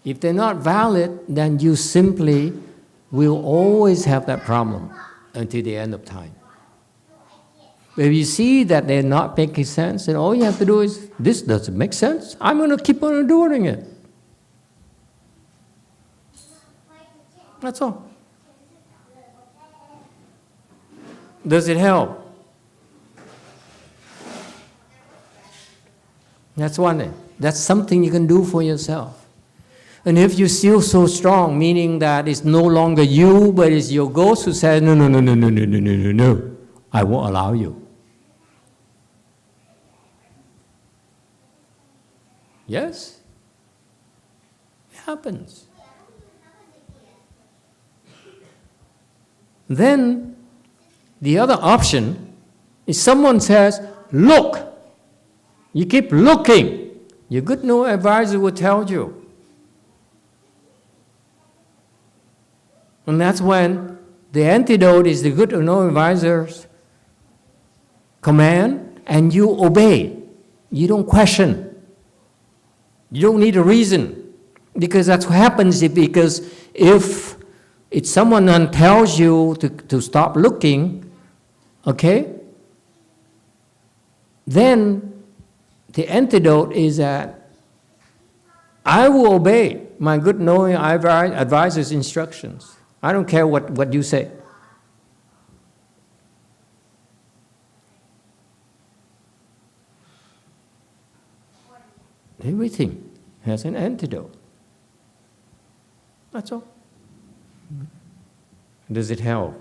If they're not valid, then you simply will always have that problem until the end of time. But if you see that they're not making sense, then all you have to do is, this doesn't make sense. I'm going to keep on doing it. That's all. Does it help? That's one thing. That's something you can do for yourself. And if you feel so strong, meaning that it's no longer you, but it's your ghost who says, no, I won't allow you. Yes? It happens. Then, the other option is someone says, look. You keep looking. Your good no advisor will tell you. And that's when the antidote is the good or no advisor's command, and you obey. You don't question. You don't need a reason. Because that's what happens because if someone tells you to stop looking, okay, then the antidote is that I will obey my good knowing advisor's instructions. I don't care what you say. Everything has an antidote. That's all. Does it help?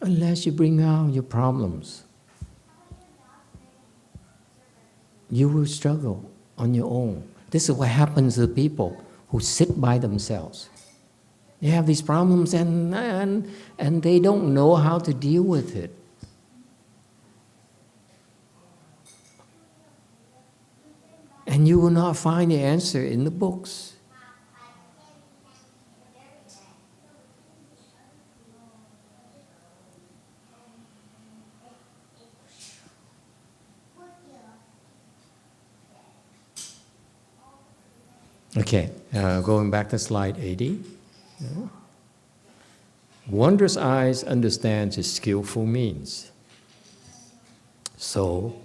Unless you bring out your problems, you will struggle on your own. This is what happens to people who sit by themselves. They have these problems and they don't know how to deal with it. And you will not find the answer in the books. Okay, going back to slide 80. Yeah. Wondrous eyes understands his skillful means. So,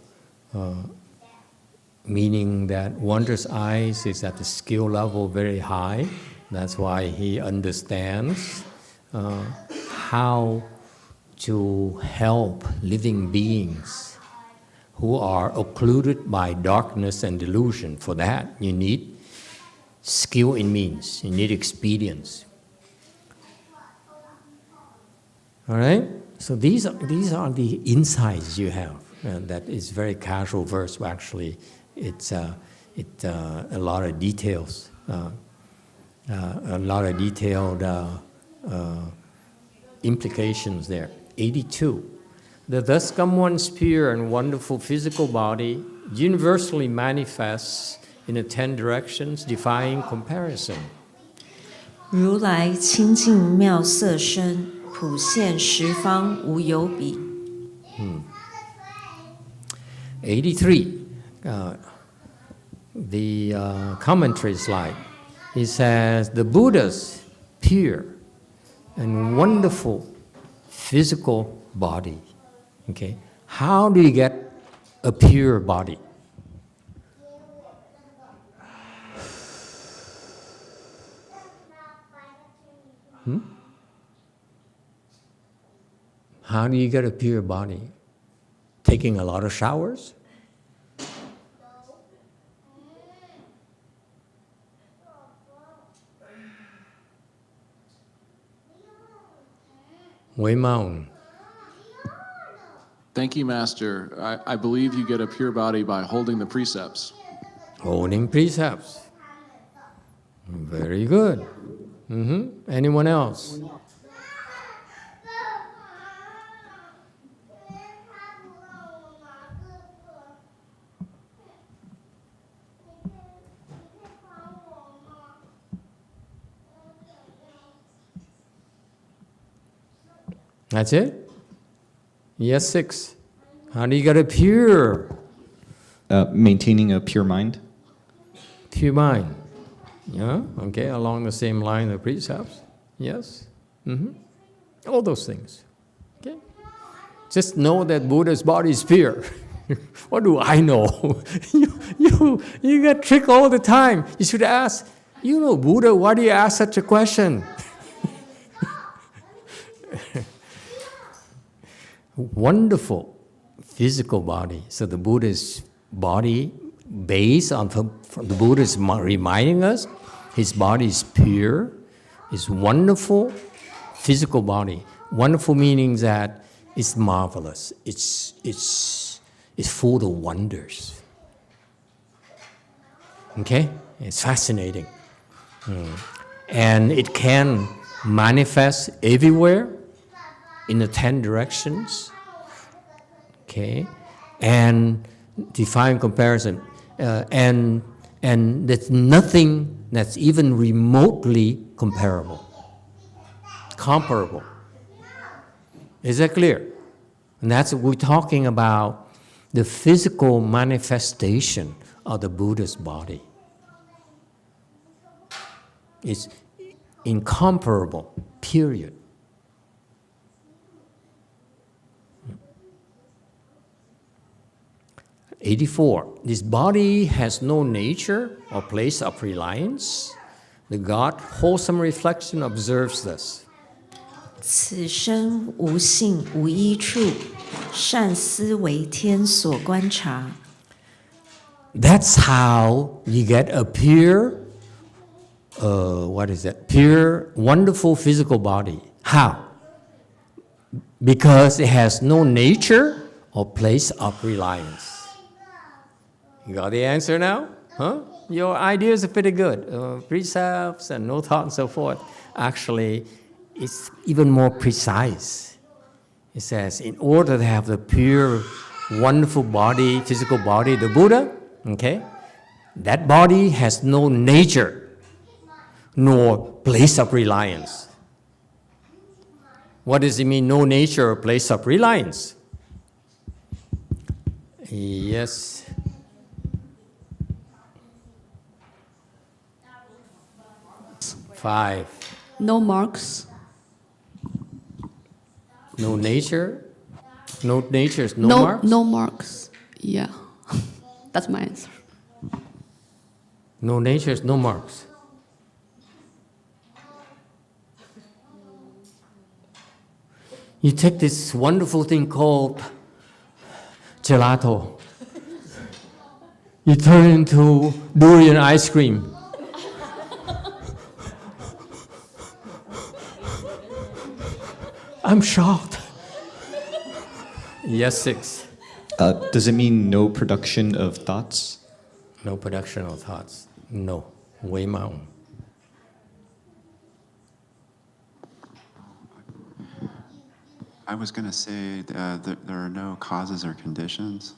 meaning that wondrous eyes is at the skill level very high. That's why he understands how to help living beings who are occluded by darkness and delusion. For that, you need skill in means, you need experience. All right? So these are the insights you have. And that is very casual verse, actually. It's a lot of details, a lot of detailed implications there. 82. The thus come one's pure and wonderful physical body universally manifests in the 10 directions, defying comparison. 如来清净妙色身，普现十方无有比。83. The commentary slide. It says, the Buddha's pure and wonderful physical body. Okay? How do you get a pure body? How do you get a pure body? Taking a lot of showers? Thank you, Master. I believe you get a pure body by holding the precepts. Holding precepts. Very good. Anyone else? That's it? Yes, 6. How do you get a pure? Maintaining a pure mind. Pure mind. Yeah, okay, along the same line of precepts. Yes. All those things. Okay. Just know that Buddha's body is pure. What do I know? you get tricked all the time. You should ask, Buddha, why do you ask such a question? Wonderful physical body. So the Buddha's body, based on the Buddha is reminding us, his body is pure, is wonderful physical body. Wonderful meaning that it's marvelous. It's full of wonders. Okay, it's fascinating, and it can manifest everywhere in the 10 directions. Okay, and define comparison, and there's nothing that's even remotely comparable. Is that clear? And that's what we're talking about, the physical manifestation of the Buddha's body. It's incomparable, period. '84. This body has no nature or place of reliance. The God wholesome reflection observes this. 此身无性无依处，善思为天所观察。 That's how you get a pure, pure, wonderful physical body. How? Because it has no nature or place of reliance. You got the answer now? Huh? Your ideas are pretty good. Precepts and no thought and so forth. Actually, it's even more precise. It says, in order to have the pure, wonderful body, physical body, the Buddha, okay, that body has no nature, nor place of reliance. What does it mean, no nature or place of reliance? Yes. Five. No marks. No nature. No nature is no marks. No marks. Yeah, that's my answer. No nature is no marks. You take this wonderful thing called gelato. You turn it into durian ice cream. I'm shocked. Yes, 6. Does it mean no production of thoughts? No production of thoughts. No. Wei Mao. I was going to say that there are no causes or conditions.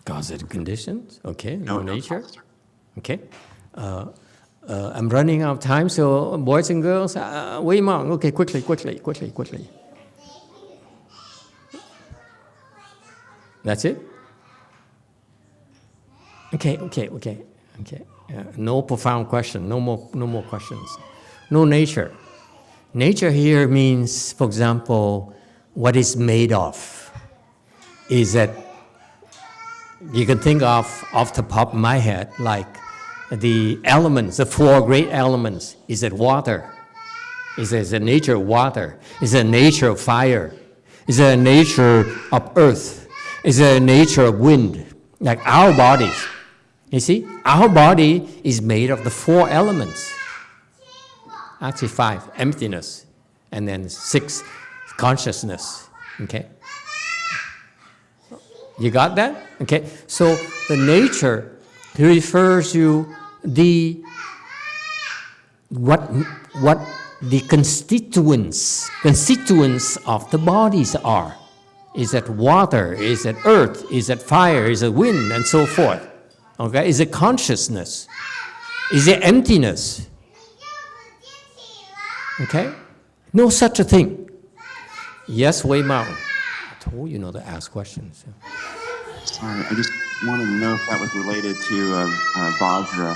Causes and conditions? Okay. No nature? Okay. I'm running out of time, so boys and girls, Wei Mao. Okay, quickly. That's it? Okay. No profound question. No more questions. No nature. Nature here means, for example, what it's made of. is that you can think of off the top of my head like the elements, the four great elements. Is that water? Is the nature of water? Is the nature of fire? Is the nature of earth? Is the nature of wind? Like our bodies. You see, our body is made of the four elements. Actually 5, emptiness. And then 6, consciousness. Okay? You got that? Okay. So the nature refers to what the constituents of the bodies are. Is that water? Is that earth? Is that fire? Is it wind? And so forth. Okay? Is it consciousness? Is it emptiness? Okay? No such a thing. Yes, Wei Mao. I told you not to ask questions. Sorry, I just wanted to know if that was related to Vajra.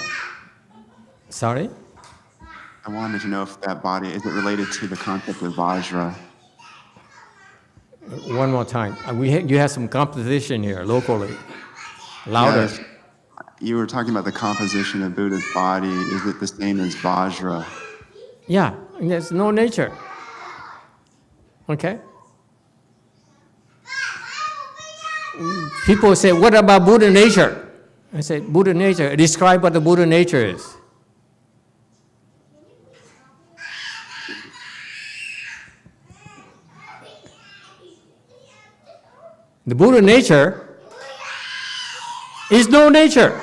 Sorry? I wanted to know if that body, is it related to the concept of Vajra? One more time. You have some competition here locally. Louder. Yeah, you were talking about the composition of Buddha's body. Is it the same as Vajra? Yeah, there's no nature. Okay? People say, what about Buddha nature? I say, Buddha nature. Describe what the Buddha nature is. The Buddha nature is no nature.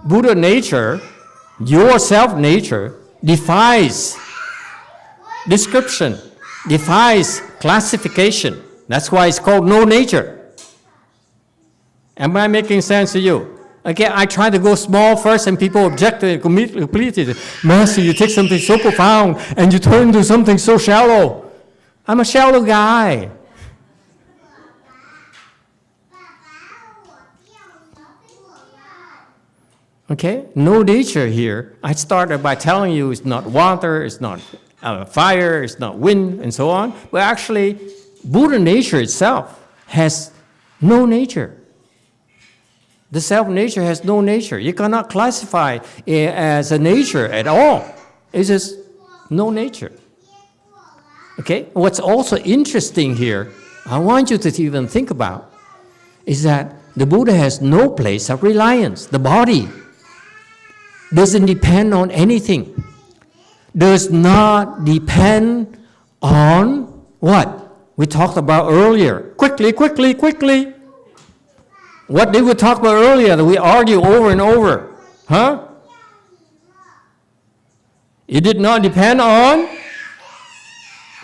Buddha nature, your self nature, defies description, defies classification. That's why it's called no nature. Am I making sense to you? Okay, I try to go small first and people object to it completely. Master, you take something so profound and you turn into something so shallow. I'm a shallow guy. Okay, no nature here. I started by telling you it's not water, it's not fire, it's not wind, and so on. But actually, Buddha nature itself has no nature. The self-nature has no nature. You cannot classify it as a nature at all. It's just no nature. Okay? What's also interesting here, I want you to even think about, is that the Buddha has no place of reliance. The body doesn't depend on anything. Does not depend on what? We talked about earlier. Quickly. What did we talk about earlier that we argue over and over? Huh? It did not depend on?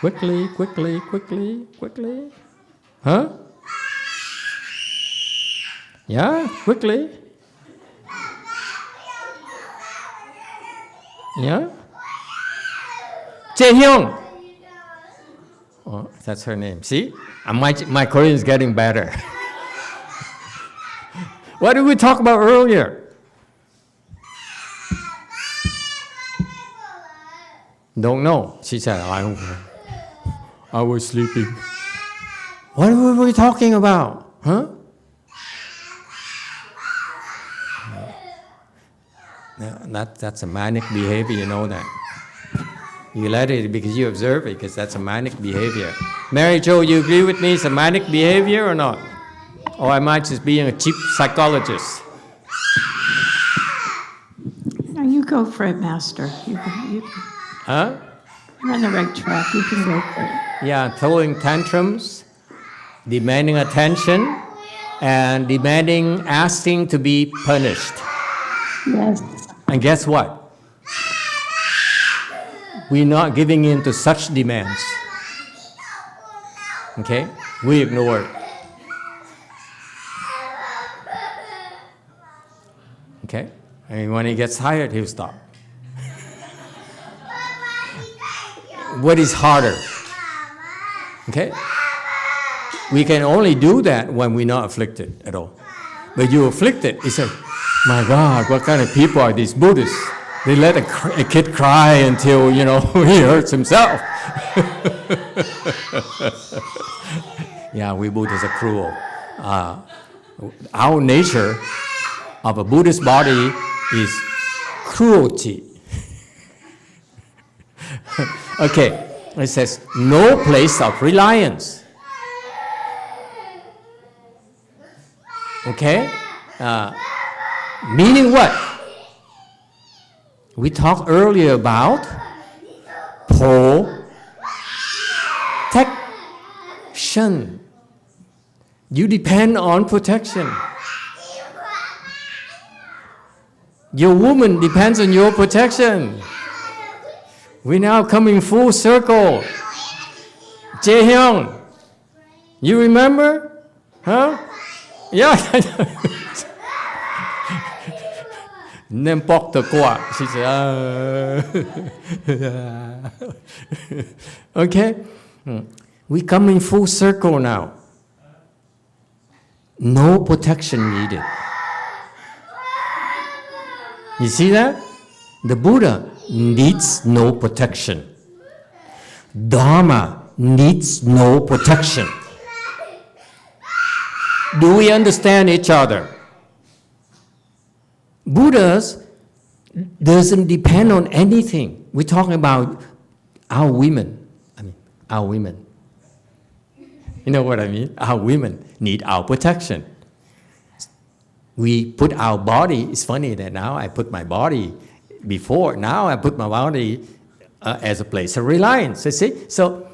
Quickly. Huh? Yeah, quickly. Yeah? Jae-hyung. Oh, that's her name. See? My Korean is getting better. What did we talk about earlier? Don't know. She said, I was sleeping. What were we talking about? Huh? That's a manic behavior, you know that. You let it because you observe it, because that's a manic behavior. Mary Jo, you agree with me it's a manic behavior or not? Or am I just being a cheap psychologist? No, you go for it, Master. Huh? You're on the right track. You can go for it. Yeah, throwing tantrums, demanding attention, and asking to be punished. Yes. And guess what? We're not giving in to such demands. Okay? We ignore it. Okay? And when he gets tired, he'll stop. What is harder? Okay? We can only do that when we're not afflicted at all. But you're afflicted, it's like, my God, what kind of people are these Buddhists? They let a kid cry until, he hurts himself. Yeah, we Buddhists are cruel. Our nature of a Buddhist body is cruelty. Okay, it says, no place of reliance. Okay? Meaning what? We talked earlier about protection. You depend on protection. Your woman depends on your protection. We're now coming full circle. Jae-hyung, you remember? Huh? Yeah. Nem bok the qua. She said, okay? We come in full circle now. No protection needed. You see that? The Buddha needs no protection. Dharma needs no protection. Do we understand each other? Buddhas doesn't depend on anything. We're talking about our women. Our women. You know what I mean? Our women need our protection. We put our body, it's funny that now I put my body before, now I put my body as a place of reliance, you see? So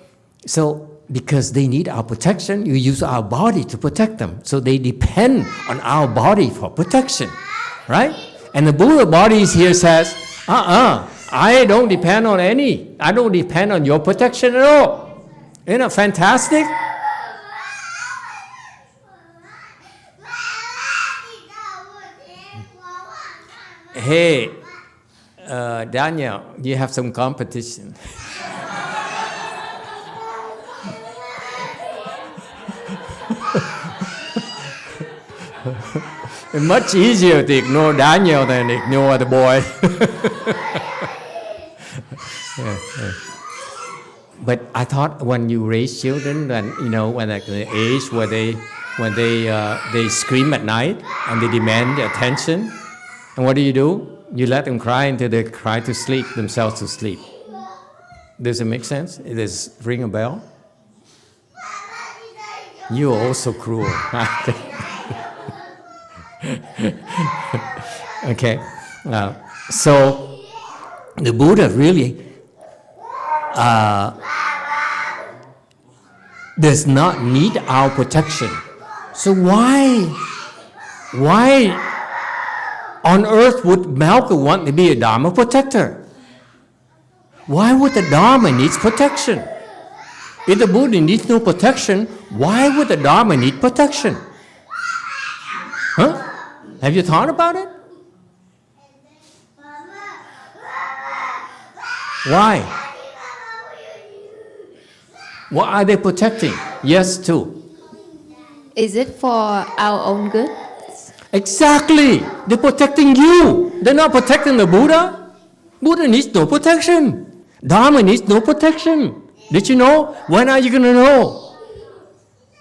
because they need our protection, you use our body to protect them. So they depend on our body for protection, right? And the Buddha body here says, I don't depend on any. I don't depend on your protection at all. Isn't it fantastic? Hey, Daniel, you have some competition. It's much easier to ignore Daniel than ignore the boy. Yeah. But I thought when you raise children, then when at the age where they scream at night and they demand attention, and what do? You let them cry until they cry to sleep themselves to sleep. Does it make sense? Does it ring a bell? You are also cruel. Okay, so the Buddha really does not need our protection. So why on earth would Malcolm want to be a Dharma protector? Why would the Dharma need protection? If the Buddha needs no protection, why would the Dharma need protection? Huh? Have you thought about it? Why? What are they protecting? Yes, too. Is it for our own good? Exactly. They're protecting you. They're not protecting the Buddha. Buddha needs no protection. Dharma needs no protection. Did you know? When are you going to know?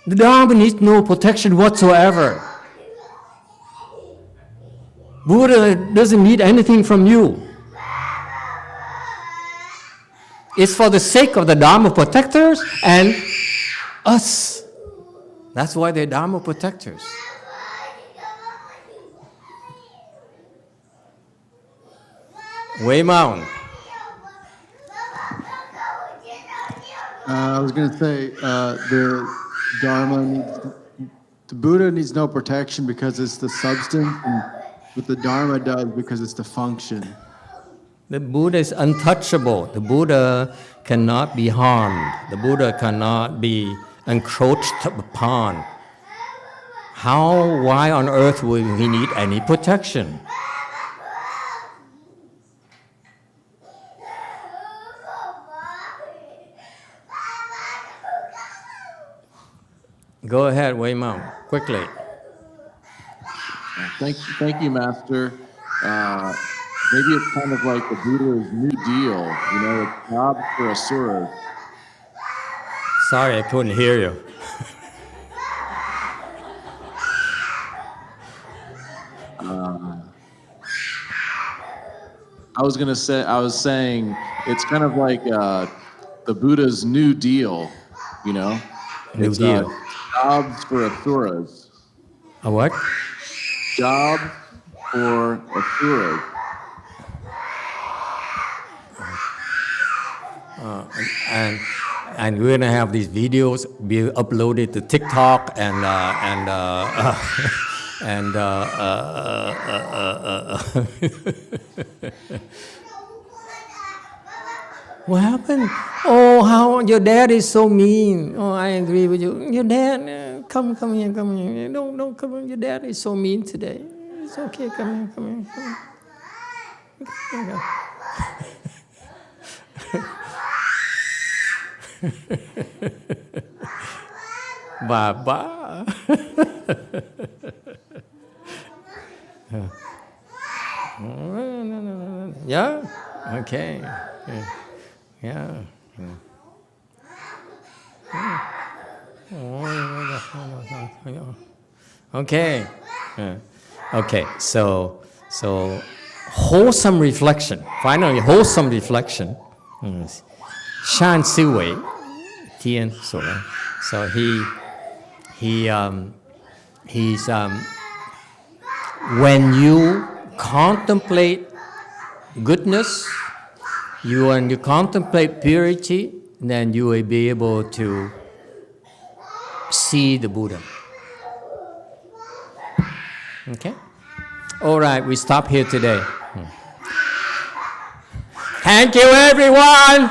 The Dharma needs no protection whatsoever. Buddha doesn't need anything from you. It's for the sake of the Dharma protectors and us. That's why they're Dharma protectors. Wei Mao. I was going to say the Buddha needs no protection because it's the substance, and what the Dharma does because it's the function. The Buddha is untouchable. The Buddha cannot be harmed. The Buddha cannot be encroached upon. Why on earth would he need any protection? Go ahead, Wei Mao, quickly. Thank you, Master. maybe it's kind of like the Buddha's New Deal, you know, it's jobs for asuras. Sorry, I couldn't hear you. I was saying it's kind of like the Buddha's New Deal, you know? New It's Deal. jobs for asuras. A what? Job for asuras. And we're gonna have these videos be uploaded to TikTok and What happened? Oh, how your dad is so mean. Oh, I agree with you. Your dad, come here. Don't come here. Your dad is so mean today. It's okay. Come here. Here you go. Baba. Yeah? Okay. Yeah. Okay. Okay. So wholesome reflection. Finally, wholesome reflection. Shan Siwei, Tian Su. So he's when you contemplate goodness, when you contemplate purity, then you will be able to see the Buddha. Okay? All right, we stop here today. Thank you, everyone!